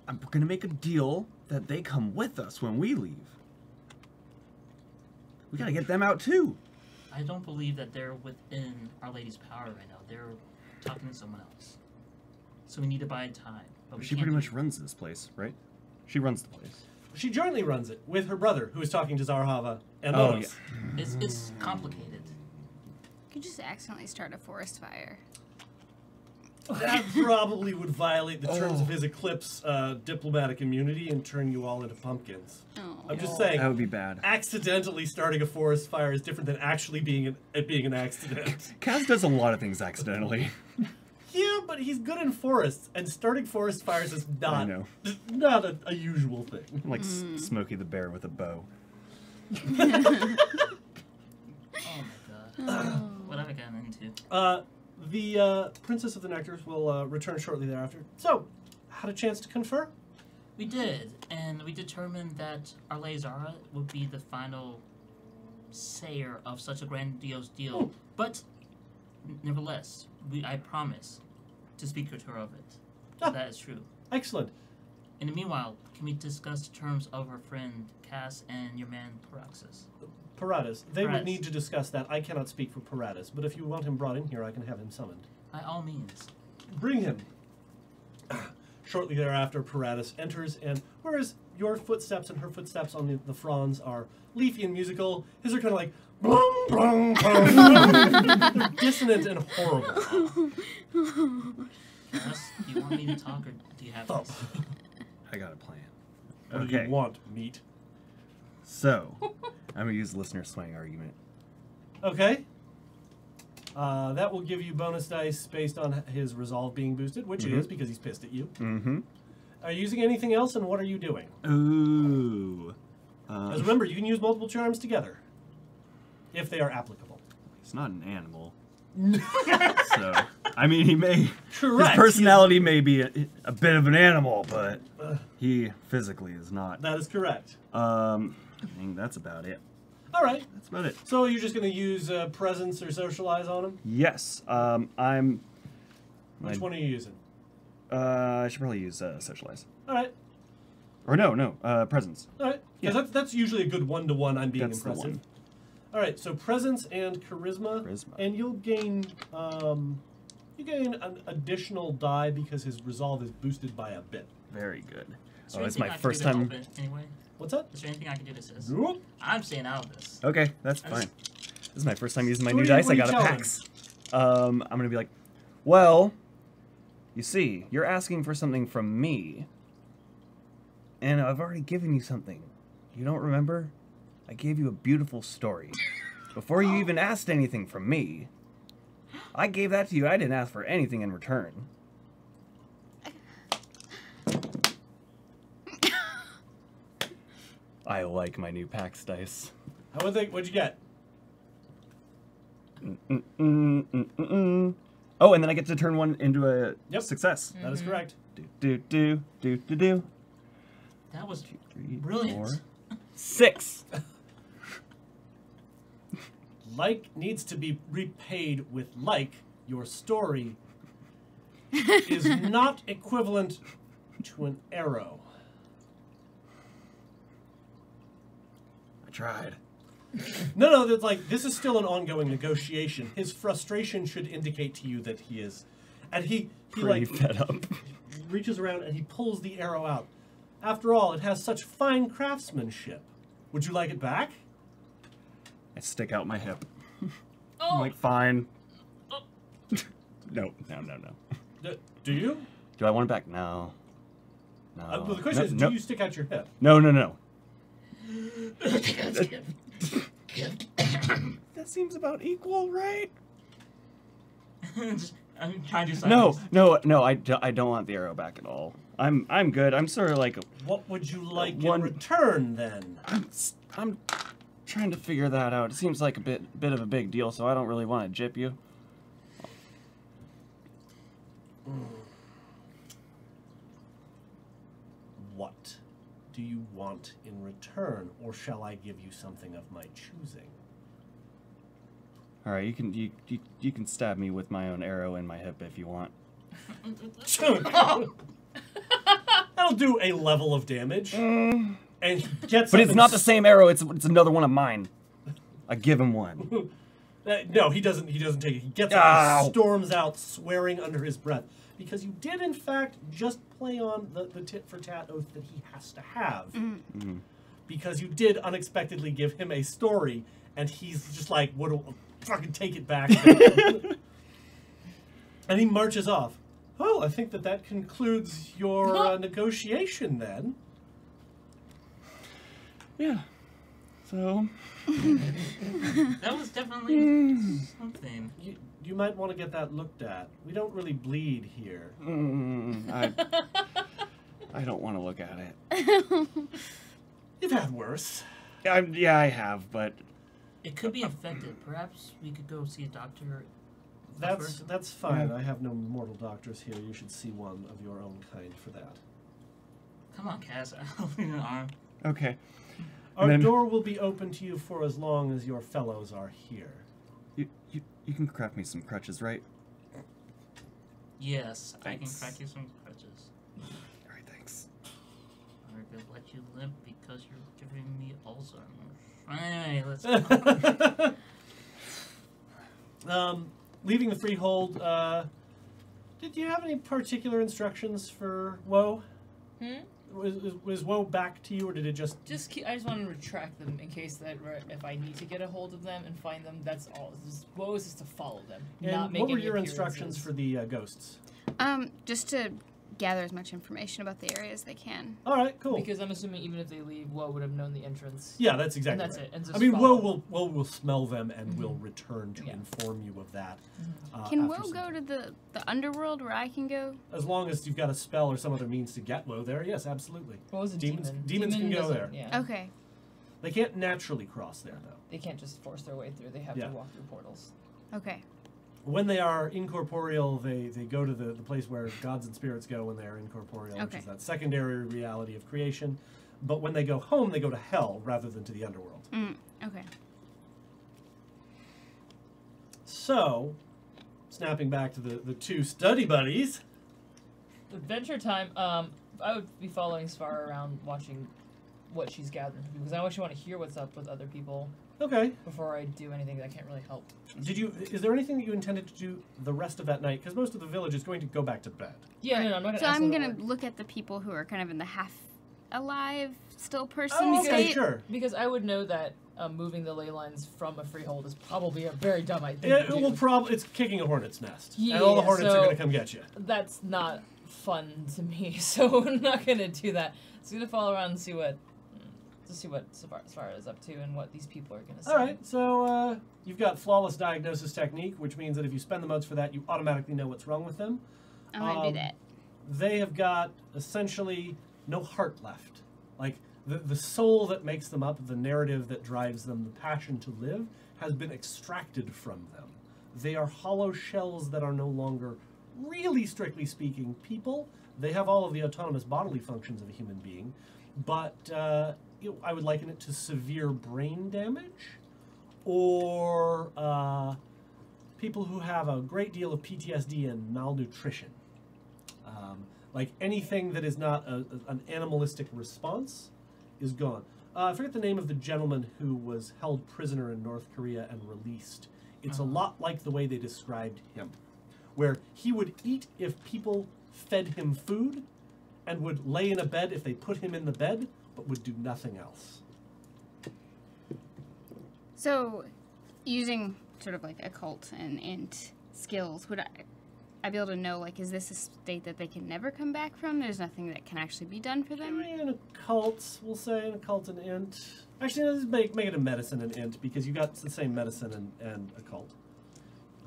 I'm gonna make a deal that they come with us when we leave. We gotta get them out too. I don't believe that they're within Our Lady's power right now. They're talking to someone else. So we need to buy time. But we She can't pretty do much it. runs this place, right? She runs the place. She jointly runs it with her brother, who is talking to Zarhava and Oh, Monos. It's complicated. You could just accidentally start a forest fire. That probably would violate the terms Oh. of his Eclipse diplomatic immunity and turn you all into pumpkins. Oh. I'm just saying, That would be bad. accidentally starting a forest fire is different than actually being an accident. Kaz does a lot of things accidentally. Yeah, but he's good in forests, and starting forest fires is I not know. a usual thing. Like Smokey the Bear with a bow. Oh my god. What have I gotten into? The Princess of the Nectars will return shortly thereafter. So, had a chance to confer? We did, and we determined that Our Lady Zara would be the final sayer of such a grandiose deal. Oh. But, nevertheless, I promise to speak to her of it. Ah. That is true. Excellent. In the meanwhile, can we discuss the terms of our friend Cass and your man Paraxis? Paratus. They would Paratus. need to discuss that. I cannot speak for Paratus, but if you want him brought in here, I can have him summoned. By all means. Bring him. Shortly thereafter, Paratus enters, and whereas your footsteps and her footsteps on the fronds are leafy and musical, his are kind of like blum, blum, blum. They're dissonant and horrible. Cass, do you want me to talk or do you have Thump. this? I got a plan. What do you want, meat? So, I'm gonna use the listener swaying argument. Okay. That will give you bonus dice based on his resolve being boosted, which it is because he's pissed at you. Mm-hmm. Are you using anything else, and what are you doing? Ooh. As remember, you can use multiple charms together, if they are applicable. He's not an animal. So, I mean, he may. Correct. His personality may be a bit of an animal, but he physically is not. That is correct. I think that's about it. All right. That's about it. So you're just going to use presence or socialize on him? Yes. I'm. Which one are you using? I should probably use socialize. All right. Or no, presence. All right. Because that's usually a good one-to-one. I'm being That's the impressive. one. All right. So presence and charisma. And you'll gain an additional die because his resolve is boosted by a bit. Very good. Is there Oh, it's anything my I can first do to time. help it anyway? What's that? Is there anything I can do to assist? Nope. I'm staying out of this. Okay, that's I fine. just- This is my first time using my So new what are you- dice. I what are got you a telling PAX. I'm gonna be like, well, you see, you're asking for something from me, and I've already given you something. You don't remember? I gave you a beautiful story before you even asked anything from me. I gave that to you. I didn't ask for anything in return. I like my new PAX dice. What'd you get? Oh, and then I get to turn one into a Yep. success. That is correct. Do. That was 2, 3, brilliant. 4, 6. Like needs to be repaid with like. Your story is not equivalent to an arrow. I tried. No, that's like this is still an ongoing negotiation. His frustration should indicate to you that he is, and he Pretty like fed up. reaches around and he pulls the arrow out. After all, it has such fine craftsmanship. Would you like it back? I stick out my hip. Oh, I'm like, fine. Oh. No. Do you? Do I want it back? No. Well, the question is, do you stick out your hip? No. That seems about equal, right? I'm trying to do something. No. I don't want the arrow back at all. I'm good. I'm sort of like What would you like one- in return, then? I'm trying to figure that out. It seems like a bit of a big deal, so I don't really want to jip you. What do you want in return, or shall I give you something of my choosing? All right, you can stab me with my own arrow in my hip if you want. That'll do a level of damage. And he gets But up it's and not the same arrow. It's another one of mine. I give him one. No, he doesn't take it. He gets up Ow. and storms out, swearing under his breath. Because you did, in fact, just play on the tit-for-tat oath that he has to have. Because you did unexpectedly give him a story, and he's just like, "What? Fucking take it back." And he marches off. Oh, I think that concludes your negotiation, then. Yeah. So. That was definitely something. You might want to get that looked at. We don't really bleed here. I don't want to look at it. You've had worse. Yeah, I have, but It could be infected. Perhaps we could go see a doctor. That's fine. I have no mortal doctors here. You should see one of your own kind for that. Come on, Cass. I'll leave an arm. okay. Our then- door will be open to you for as long as your fellows are here. You can craft me some crutches, right? Yes, I can Thanks. crack you some crutches. All right, thanks. I'm gonna let you limp because you're giving me Alzheimer's. Anyway, let's go. Leaving the freehold, Did you have any particular instructions for Woe? Was Woe back to you, or did it just... I just want to retract them in case that if I need to get a hold of them and find them, that's all. Woe is just to follow them, And not make what were any your appearances. instructions for the ghosts? Just to gather as much information about the area as they can. All right, cool. Because I'm assuming even if they leave, Woe would have known the entrance. Yeah, that's exactly And that's right. it. And just I mean, follow. Woe will smell them and will return to Yeah. inform you of that. Can after Woe some go time. to the underworld where I can go? As long as you've got a spell or some other means to get Woe there, yes, absolutely. What was a Demons- demon? demons can go doesn't- there. Yeah. Okay. They can't naturally cross there, though. They can't just force their way through. They have Yeah. to walk through portals. Okay. When they are incorporeal, they go to the place where gods and spirits go when they are incorporeal, which Okay. is that secondary reality of creation. But when they go home, they go to hell rather than to the underworld. Okay. So, snapping back to the two study buddies. Adventure time. I would be following Svara around, watching what she's gathering from people, because I actually want to hear what's up with other people Okay. before I do anything that can't really help. Is there anything that you intended to do the rest of that night? Because most of the village is going to go back to bed. Yeah, no, I'm not gonna. So ask I'm them to gonna work. look at the people who are kind of in the half alive, still person Oh, okay, state. sure. Because I would know that moving the ley lines from a freehold is probably a very dumb idea. It will probably. It's kicking a hornet's nest, and Yeah, all the hornets are so- going to come get you. That's not fun to me, so I'm not gonna do that. Just gonna follow around and see what Svara is up to and what these people are gonna say. All right, so you've got flawless diagnosis technique, which means that if you spend the motes for that, you automatically know what's wrong with them. I'm gonna do that. They have got essentially no heart left. Like the soul that makes them up, the narrative that drives them, the passion to live, has been extracted from them. They are hollow shells that are no longer, really strictly speaking, people. They have all of the autonomous bodily functions of a human being, but I would liken it to severe brain damage, or people who have a great deal of PTSD and malnutrition. Like anything that is not an animalistic response is gone. I forget the name of the gentleman who was held prisoner in North Korea and released. It's a lot like the way they described him, where he would eat if people fed him food, and would lay in a bed if they put him in the bed, but would do nothing else. So, using sort of like occult and int skills, would I be able to know, like, is this a state that they can never come back from? There's nothing that can actually be done for them? An occult, we'll say, an occult and int. Actually, let's make it a medicine and int, because you got the same medicine and occult.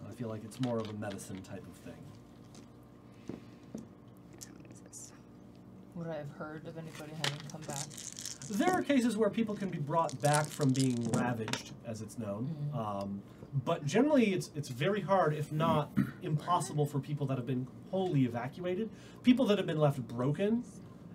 I feel like it's more of a medicine type of thing. What is this? Would I have heard of anybody having come back? There are cases where people can be brought back from being ravaged, as it's known. But generally, it's very hard, if not impossible, for people that have been wholly evacuated. People that have been left broken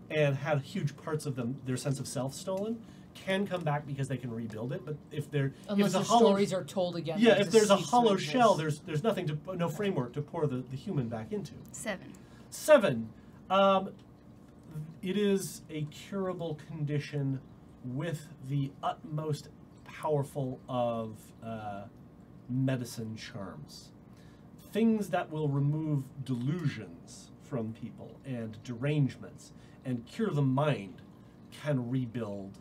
and had huge parts of their sense of self stolen can come back because they can rebuild it. But if they're Unless if their it's a hollow, stories are told again. yeah, they if just there's a cease to hollow exist. shell, there's nothing to no framework to pour the human back into. 7. 7. It is a curable condition with the utmost powerful of medicine charms. Things that will remove delusions from people and derangements and cure the mind can rebuild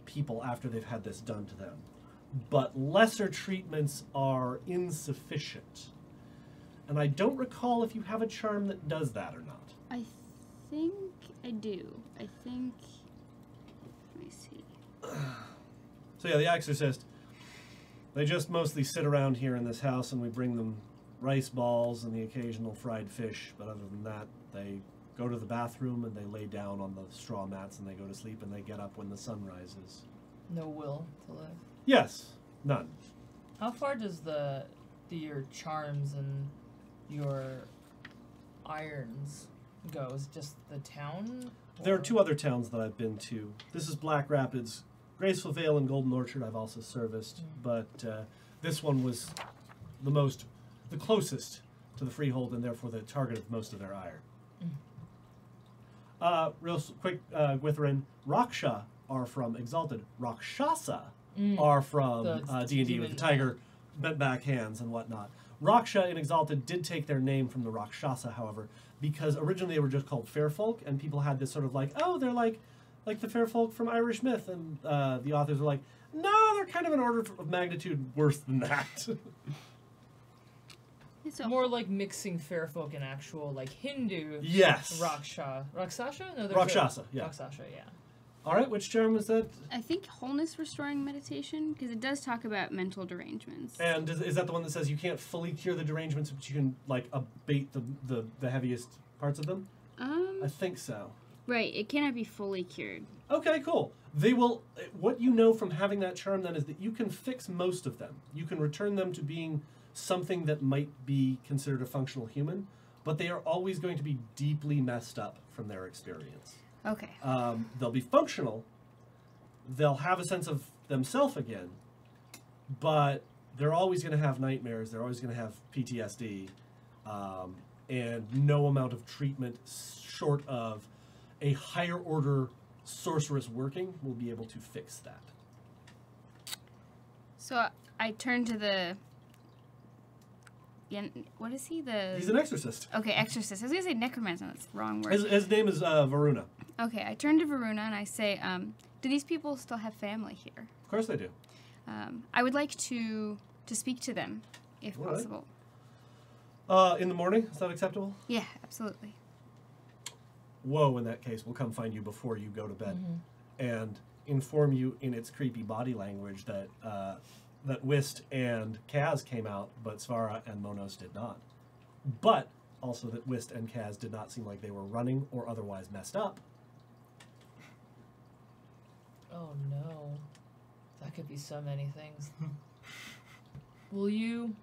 people after they've had this done to them. But lesser treatments are insufficient. And I don't recall if you have a charm that does that or not. I think I do. I think... Let me see. So yeah, the exorcist, they just mostly sit around here in this house and we bring them rice balls and the occasional fried fish. But other than that, they go to the bathroom and they lay down on the straw mats and they go to sleep and they get up when the sun rises. No will to live. Yes, none. How far does your charms and your irons go? Is it just the town? There are Or- 2 other towns that I've been to. This is Black Rapids. Graceful Vale and Golden Orchard I've also serviced, but this one was the closest to the freehold and therefore the target of most of their ire. Quick, Gwitharin, Raksha are from Exalted. Rakshasa are from The D&D with demon- the tiger, bent back hands and whatnot. Raksha in Exalted did take their name from the Rakshasa, however, because originally they were just called fair folk, and people had this sort of like, oh, they're like the fair folk from Irish myth, and the authors were like, no, they're kind of an order of magnitude worse than that. It's More like mixing fair folk and actual like Hindu. Yes. Rakshasa? No, there's Rakshasa, yeah. Rakshasa, yeah. All right, which charm is that? I think wholeness restoring meditation, because it does talk about mental derangements. And is that the one that says you can't fully cure the derangements, but you can like abate the heaviest parts of them? I think so. Right, it cannot be fully cured. Okay, cool. They will. What you know from having that charm then is that you can fix most of them. You can return them to being something that might be considered a functional human, but they are always going to be deeply messed up from their experience. Okay. They'll be functional. They'll have a sense of themselves again, but they're always going to have nightmares. They're always going to have PTSD, and no amount of treatment short of a higher order sorceress working will be able to fix that. So I turn to the... Yeah, what is he? He's an exorcist. Okay, exorcist. I was going to say necromancer. That's the wrong word. His name is Varuna. Okay, I turn to Varuna and I say, do these people still have family here? Of course they do. I would like to speak to them, if All right. possible. In the morning, is that acceptable? Yeah, absolutely. Woe, in that case, will come find you before you go to bed and inform you in its creepy body language that that Whist and Kaz came out, but Svara and Monos did not. But also that Whist and Kaz did not seem like they were running or otherwise messed up. Oh no. That could be so many things. Will you...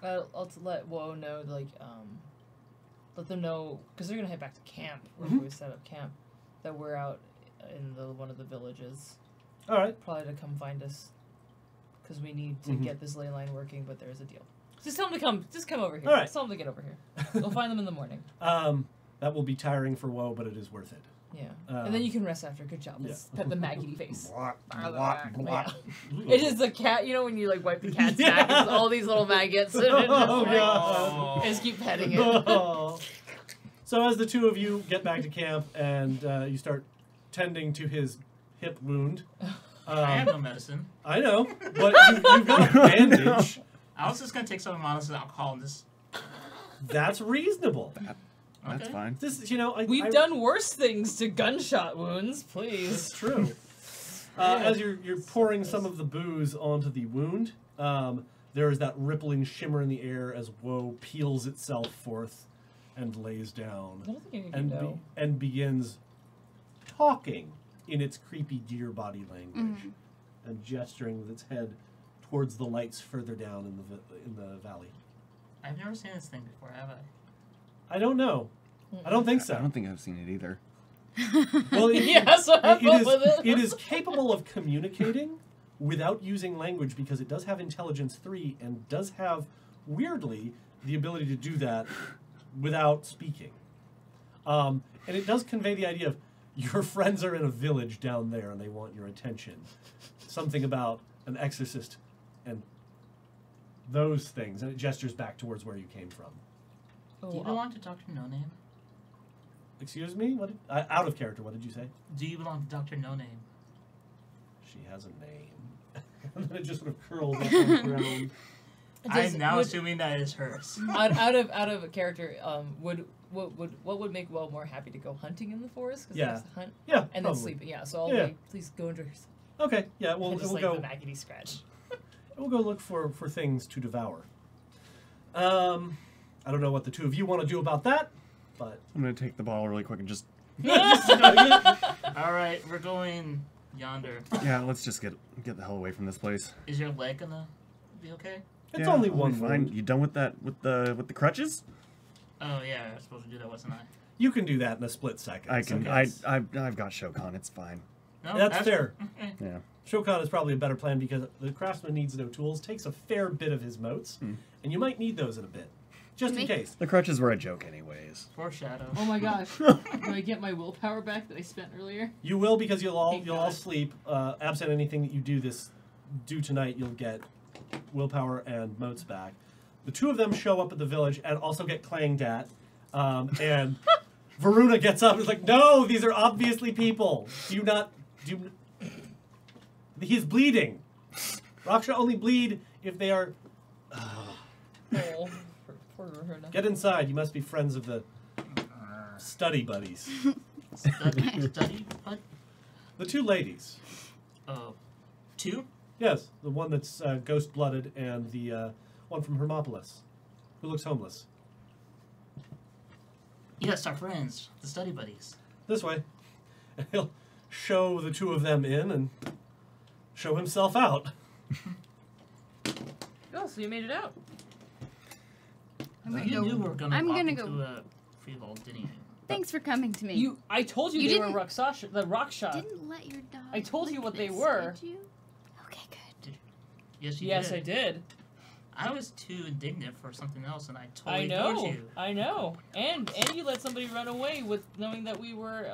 I'll let Woe know, like, let them know, because they're going to head back to camp, where we set up camp, that we're out in one of the villages. All right. Probably to come find us, because we need to get this ley line working, but there's a deal. Just tell them to come, just come over here. All right. Just tell them to get over here. We'll find them in the morning. That will be tiring for Woe, but it is worth it. Yeah. And then you can rest after. Good job. Let's pet the maggoty face. Blah, Yeah. blah. It is the cat, you know, when you like wipe the cat's back, it's all these little maggots. And it just, Oh, like, God. just keep petting it. Oh. So as the two of you get back to camp and you start tending to his hip wound. I have no medicine. I know, but you've got a bandage. I was just gonna take some of and alcohol and just. That's reasonable. That's Okay. fine. This, you know, We've done worse things to gunshot wounds, please. It's true. As you're pouring some of the booze onto the wound, there is that rippling shimmer in the air as Woe peels itself forth and lays down I don't think you can know. and begins talking in its creepy deer body language and gesturing with its head towards the lights further down in the valley. I've never seen this thing before, have I? I don't know. I don't think so. I don't think I've seen it either. Well, Yeah, so have fun with it. it is capable of communicating without using language because it does have intelligence 3 and does have, weirdly, the ability to do that without speaking. And it does convey the idea of your friends are in a village down there and they want your attention. Something about an exorcist and those things. And it gestures back towards where you came from. Do you belong to Dr. No Name? Excuse me? What? Out of character, what did you say? Do you belong to Dr. No Name? She has a name. And then it just sort of curls up on the ground. I'm now assuming that is hers. out of character, what would make Will more happy to go hunting in the forest? Because Yeah. to hunt. Yeah, And probably. then sleeping. Yeah. So I'll Yeah. like, please go enjoy yourself. Okay, yeah, And just we'll like go. the maggoty scratch. We'll go look for things to devour. I don't know what the two of you want to do about that, but I'm gonna take the bottle really quick and just Alright, we're going yonder. let's just get the hell away from this place. Is your leg gonna be okay? it's only I'll be one fine. wound. You done with that with the crutches? Oh yeah, I was supposed to do that, wasn't I? You can do that in a split second. I so can. yes. I've got Shokan. It's fine. No, That's fair. Okay. Yeah. Shokan is probably a better plan because the craftsman needs no tools, takes a fair bit of his motes, and you might need those in a bit. Just in Make- case. The crutches were a joke, anyways. Foreshadow. Oh my gosh. Do I get my willpower back that I spent earlier? You will because you'll all Thank you'll all God. sleep. Absent anything that you do tonight, you'll get Willpower and Moats back. The two of them show up at the village and also get clanged at. And Varuna gets up and is like, no, these are obviously people. He's bleeding. Raksha only bleed if they are... Oh, poor Rahuna. Get inside. You must be friends of the study buddies. Study? What? The two ladies. Two? Yes, the one that's ghost-blooded and the one from Hermopolis, who looks homeless. Yes, our friends, the study buddies. This way. And he'll show the two of them in and show himself out. Oh, so you made it out. I'm gonna You go. knew we were gonna I'm walk gonna into go. a freehold, didn't you? Thanks for coming to me. I told you, You they were didn't- the Rakshas. didn't let your dog. I told you lick what they this, were. Did you? Okay, good. Yes, you Yes, did. I did. I was too indignant for something else, and I totally I ignored know. you. I know. And you let somebody run away with knowing that we were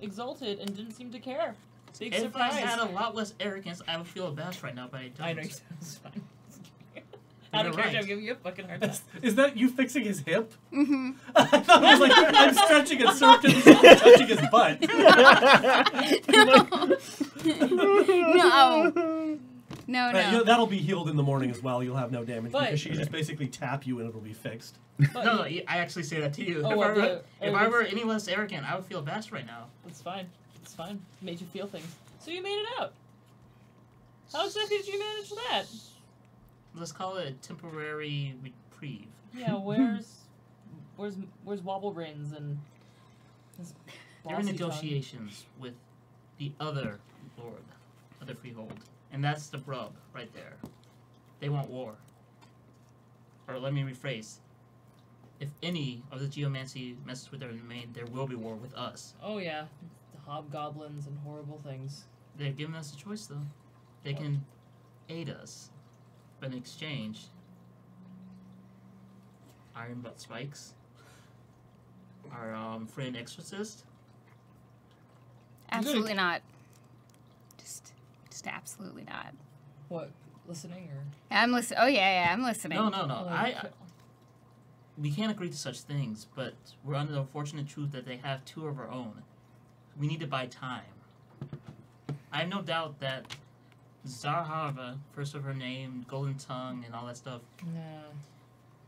exalted and didn't seem to care. Big If surprise. I had a lot less arrogance, I would feel abashed right now, but I don't. I know you said it was fine. Out of You're character, right. I'm giving you a fucking hard time. Is that you fixing his hip? Mm-hmm. I thought it was like, I'm stretching a circuit and touching his butt. No. Right, that'll be healed in the morning as well. You'll have no damage But- because she can just basically tap you and it'll be fixed. But No, I actually say that to you. Oh, if what, I were, the if I were any less arrogant, I would feel abashed right now. It's fine. It's fine. Made you feel things. So you made it out. How exactly did you manage that? Let's call it a temporary reprieve. Yeah, where's Wobble Brains and his They're in bossy tongue? negotiations with the other lord of the freehold, and that's the rub right there. They want war. Or let me rephrase. If any of the geomancy messes with their domain, there will be war with us. Oh yeah, the hobgoblins and horrible things. They've given us a choice, though. They can aid us, but in exchange, Iron Butt Spikes, our friend Exorcist. Absolutely not. Just absolutely not. What? Listening or? I'm listening. Oh yeah, I'm listening. No. Oh, We can't agree to such things, but we're under the unfortunate truth that they have two of our own. We need to buy time. I have no doubt that Zarhava, first of her name, Golden Tongue, and all that stuff, No.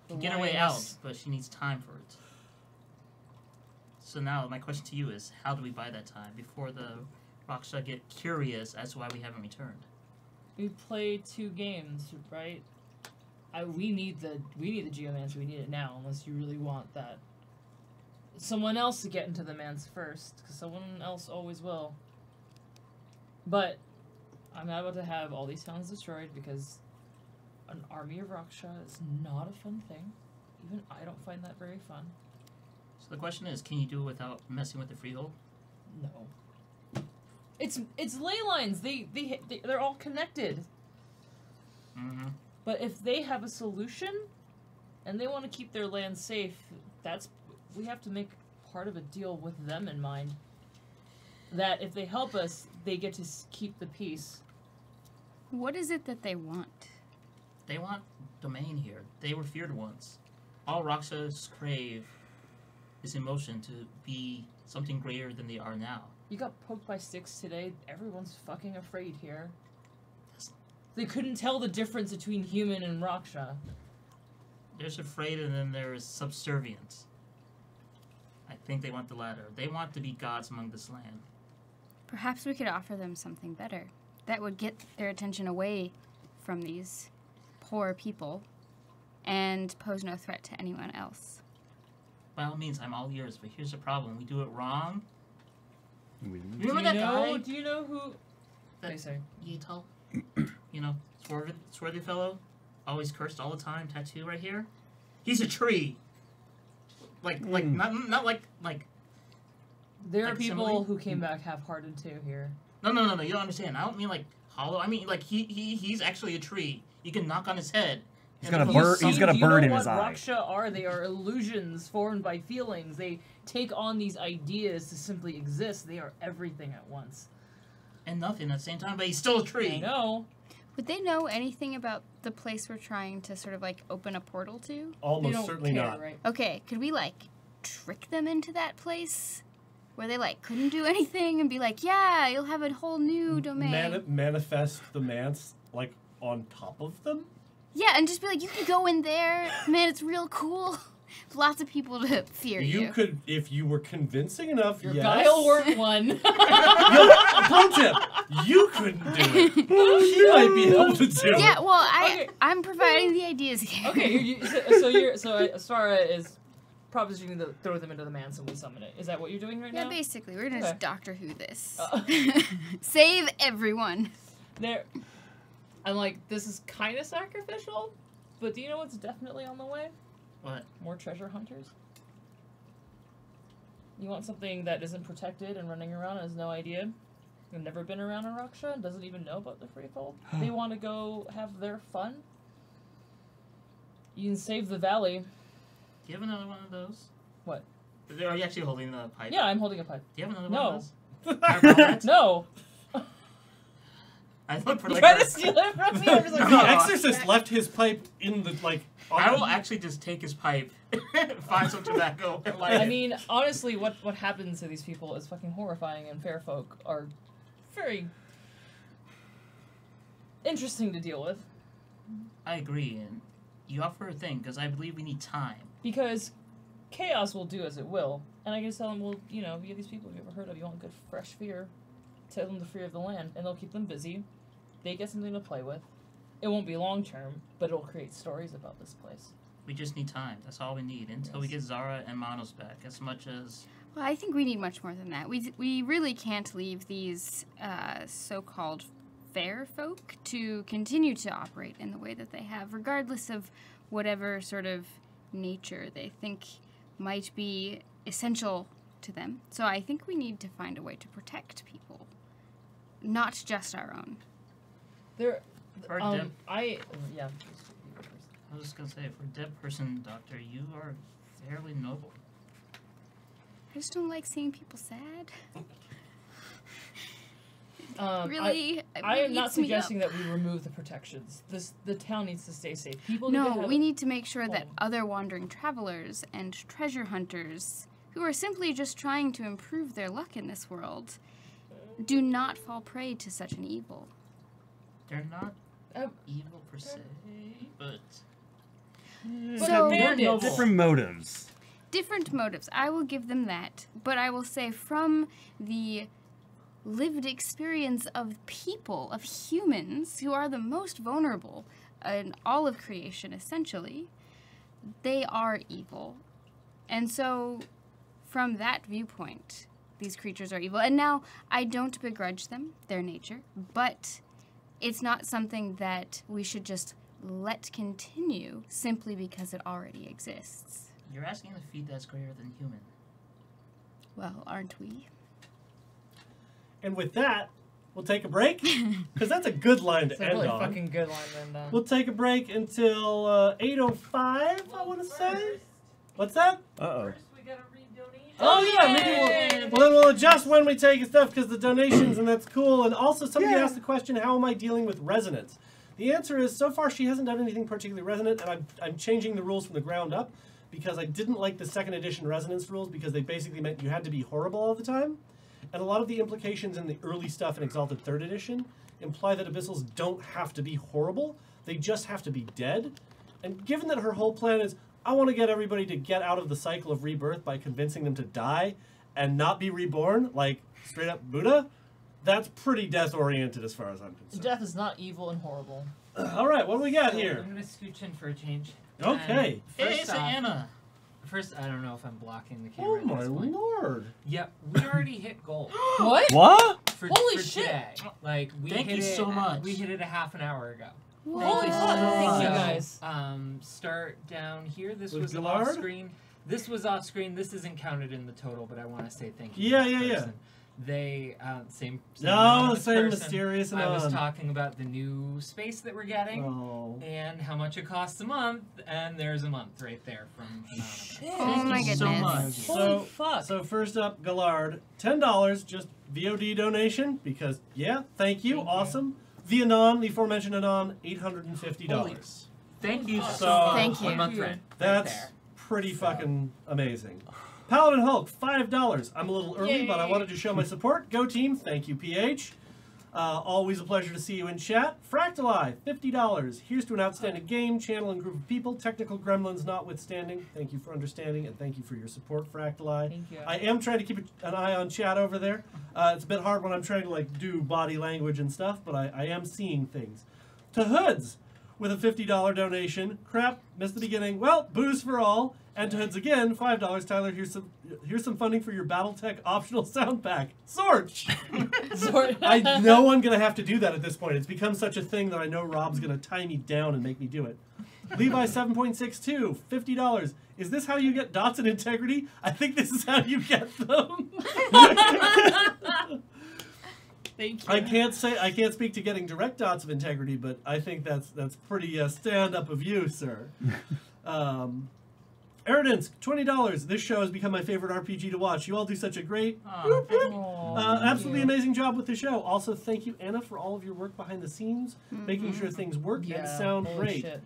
can get her way out, but she needs time for it. So now, my question to you is, how do we buy that time before the Raksha get curious as to why we haven't returned? We play 2 games, right? We need the geomancy. We need it now, unless you really want that. Someone else to get into the manse first, because someone else always will. But I'm not about to have all these towns destroyed because an army of Raksha is not a fun thing. Even I don't find that very fun. So the question is, can you do it without messing with the freehold? No. It's ley lines. They're all connected. Mm-hmm. But if they have a solution, and they want to keep their land safe, we have to make part of a deal with them in mind. That if they help us, they get to keep the peace. What is it that they want? They want domain here. They were feared once. All Rakshas crave is emotion to be something greater than they are now. You got poked by sticks today. Everyone's fucking afraid here. They couldn't tell the difference between human and Raksha. There's afraid and then there's subservient. I think they want the latter. They want to be gods among this land. Perhaps we could offer them something better that would get their attention away from these poor people and pose no threat to anyone else. By all means, I'm all ears, but here's the problem. We do it wrong. We- Remember that guy? Do you know who? That They say. Yeetal? You know, swarthy fellow? Always cursed all the time, tattoo right here? He's a tree! Like, not like... There are Like people simile? who came back half-hearted too here. No, you don't understand. I don't mean like hollow. I mean like he's actually a tree. You can knock on his head. He's and got a it'll- bird- he's got a Do you bird know in what his eye. Raksha are? They are illusions formed by feelings. They take on these ideas to simply exist. They are everything at once. And nothing at the same time, but he's still a tree. I know. Would they know anything about the place we're trying to sort of like open a portal to? They Almost don't certainly care, not. right? Okay, could we like trick them into that place where they like couldn't do anything and be like, yeah, you'll have a whole new domain. Manifest the manse like on top of them. Yeah, and just be like, you can go in there, man. It's real cool. Lots of people to fear you. You could, if you were convincing enough. Your yes. guile weren't one. Pro tip: you couldn't do it. She might be able to do it. Yeah, well, Okay. I'm providing the ideas here. Okay, so Astara is propositioning to throw them into the manse and we summon it. Is that what you're doing right Yeah, now? basically, we're gonna Okay. just Doctor Who this. Uh, Save everyone. there, I'm like, this is kind of sacrificial, but do you know what's definitely on the way? What? More treasure hunters. You want something that isn't protected and running around and has no idea? You've never been around a Raksha and doesn't even know about the Freefold? They want to go have their fun? You can save the valley. Do you have another one of those? What? Are you actually holding the pipe? Yeah, I'm holding a pipe. Do you have another No. one of those? I brought that. No! I look for You like. try to steal it from me? I'm just like, The no. exorcist left his pipe in the like. on I the- will actually just take his pipe, find some tobacco, and light I it. mean, honestly, what happens to these people is fucking horrifying, and fair folk are very interesting to deal with. I agree, and you offer a thing because I believe we need time. Because chaos will do as it will, and I can tell them, well, you know, you have these people you've ever heard of, you want good fresh fear, tell them the fear of the land, and they'll keep them busy. They get something to play with. It won't be long term, but it'll create stories about this place. We just need time. That's all we need until we get Zara and Manos back. As much as Well, I think we need much more than that. We really can't leave these so-called fair folk to continue to operate in the way that they have, regardless of whatever sort of nature they think might be essential to them. So I think we need to find a way to protect people, not just our own. There, for a dead, yeah. I was just gonna say, for a dead person, Doctor, you are fairly noble. I just don't like seeing people sad. Really, I am not suggesting that we remove the protections. The town needs to stay safe. People need to No, have we need to make sure that home. other wandering travelers and treasure hunters who are simply just trying to improve their luck in this world do not fall prey to such an evil. They're not Uh, evil per se, but So- bandits. Different motives. Different motives. I will give them that. But I will say from the lived experience of people, of humans, who are the most vulnerable in all of creation, essentially, they are evil. And so, from that viewpoint, these creatures are evil. And now, I don't begrudge them, their nature, but it's not something that we should just let continue simply because it already exists. you're asking a feat that's greater than human. Well, aren't we? And with that, we'll take a break because that's a good line to It's a end really on. fucking good line to end on. We'll take a break until 8:05. I want to say. What's that? Uh-oh. Oh yeah, maybe well then we'll adjust when we take stuff because the donations and that's cool. And also somebody asked the question, how am I dealing with resonance? The answer is so far she hasn't done anything particularly resonant, and I'm changing the rules from the ground up because I didn't like the second edition resonance rules because they basically meant you had to be horrible all the time. And a lot of the implications in the early stuff in Exalted 3rd Edition imply that Abyssals don't have to be horrible, they just have to be dead. And given that her whole plan is, I want to get everybody to get out of the cycle of rebirth by convincing them to die and not be reborn, like straight up Buddha, that's pretty death-oriented as far as I'm concerned. Death is not evil and horrible. All right, what do we got here? I'm gonna scooch in for a change. Okay. Hey, First it's off, Anna. I don't know if I'm blocking the Oh camera. my at this point. lord. Yep, we already hit goal What? What? for, Holy for shit. today. Like we Thank hit you it, so much. We hit it a half an hour ago. Holy you fuck! so Thank you much. guys. Start down here. This With was Gillard? off screen. This was off screen. This isn't counted in the total, but I want to say thank you. Yeah, to this yeah, yeah. person. They same. No, anonymous same person. mysterious I was anon. talking about the new space that we're getting. Oh. And how much it costs a month, and there's a month right there from Anonymous. Oh Thank my you so goodness. much. Holy So, fuck! so first up, Gallard, $10, just VOD donation, because, yeah, thank you, Thank you. awesome. The Anon, the aforementioned Anon, $850. Thank you So- so much. Thank you. 1 month rent. That's Right there. pretty fucking amazing. Paladin Hulk, $5. I'm a little early, but I Yay. wanted to show my support. Go team, thank you, PH. Always a pleasure to see you in chat. Fractali, $50. Here's to an outstanding game, channel, and group of people. Technical gremlins notwithstanding. Thank you for understanding, and thank you for your support, Fractali. Thank you. I am trying to keep an eye on chat over there. It's a bit hard when I'm trying to like do body language and stuff, but I am seeing things. To Hoods, with a $50 donation. Crap, missed the beginning. Well, booze for all. And to Hoods again, $5. Tyler, here's some funding for your BattleTech optional sound pack. Sorch! I know I'm gonna have to do that at this point. It's become such a thing that I know Rob's gonna tie me down and make me do it. Levi 7.62, $50. Is this how you get dots in integrity? I think this is how you get them. Thank you. I can't speak to getting direct dots of integrity, but I think that's pretty stand up of you, sir. Eridence, $20. This show has become my favorite RPG to watch. You all do such a great, absolutely amazing job with the show. Also, thank you, Anna, for all of your work behind the scenes, making sure things work and sound great. Shit.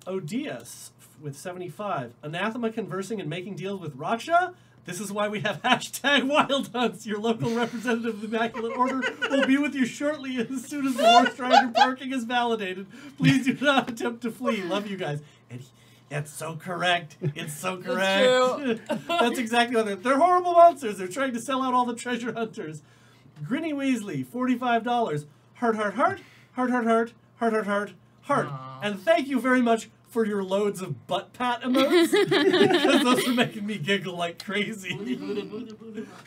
Odious with 75. Anathema conversing and making deals with Raksha? This is why we have hashtag Wild Hunts. Your local representative of the Immaculate Order will be with you shortly as soon as the Horse Rider parking is validated. Please do not attempt to flee. Love you guys. And that's so correct. It's so correct. true. That's exactly what they're horrible monsters. They're trying to sell out all the treasure hunters. Grinny Weasley, $45. Heart, heart, heart, heart, heart, heart, heart, heart, heart, heart. And thank you very much for your loads of butt pat emotes because those are making me giggle like crazy.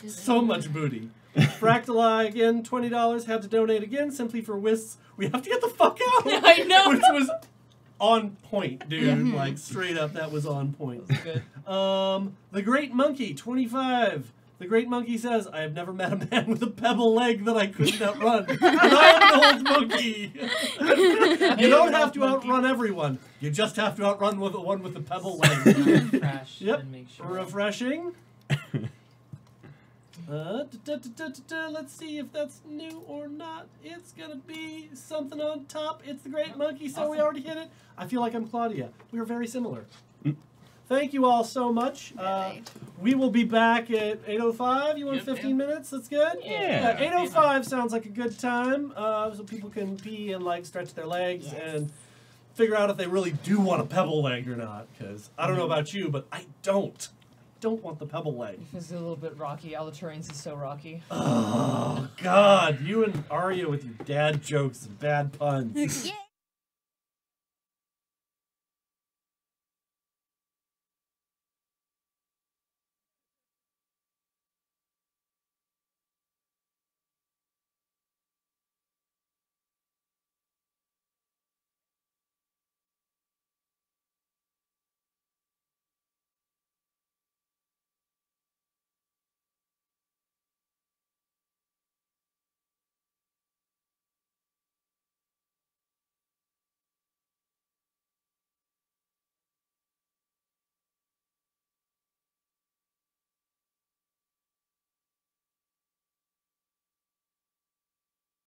So much booty. Fractali again, $20. Had to donate again simply for Wisps. We have to get the fuck out. I know. Which was on point, dude. Like straight up, that was on point. Good. The Great Monkey, 25. The Great Monkey says, I have never met a man with a pebble leg that I couldn't outrun. And I am an old monkey. You don't have to outrun everyone. You just have to outrun the one with the pebble leg. Refresh Yep. and make sure. Refreshing. Let's see if that's new or not. It's gonna be something on top. It's the Great Monkey, so we already hit it. I feel like I'm Claudia. We are very similar. Thank you all so much. We will be back at 8:05. You want 15 minutes? That's good? Yeah. 8:05 sounds like a good time, so people can pee and like stretch their legs and figure out if they really do want a pebble leg or not. Because I don't know about you, but I don't. Don't want the pebble leg. It's a little bit rocky. All the terrains is so rocky. Oh, God. You and Arya with your dad jokes and bad puns. Yeah.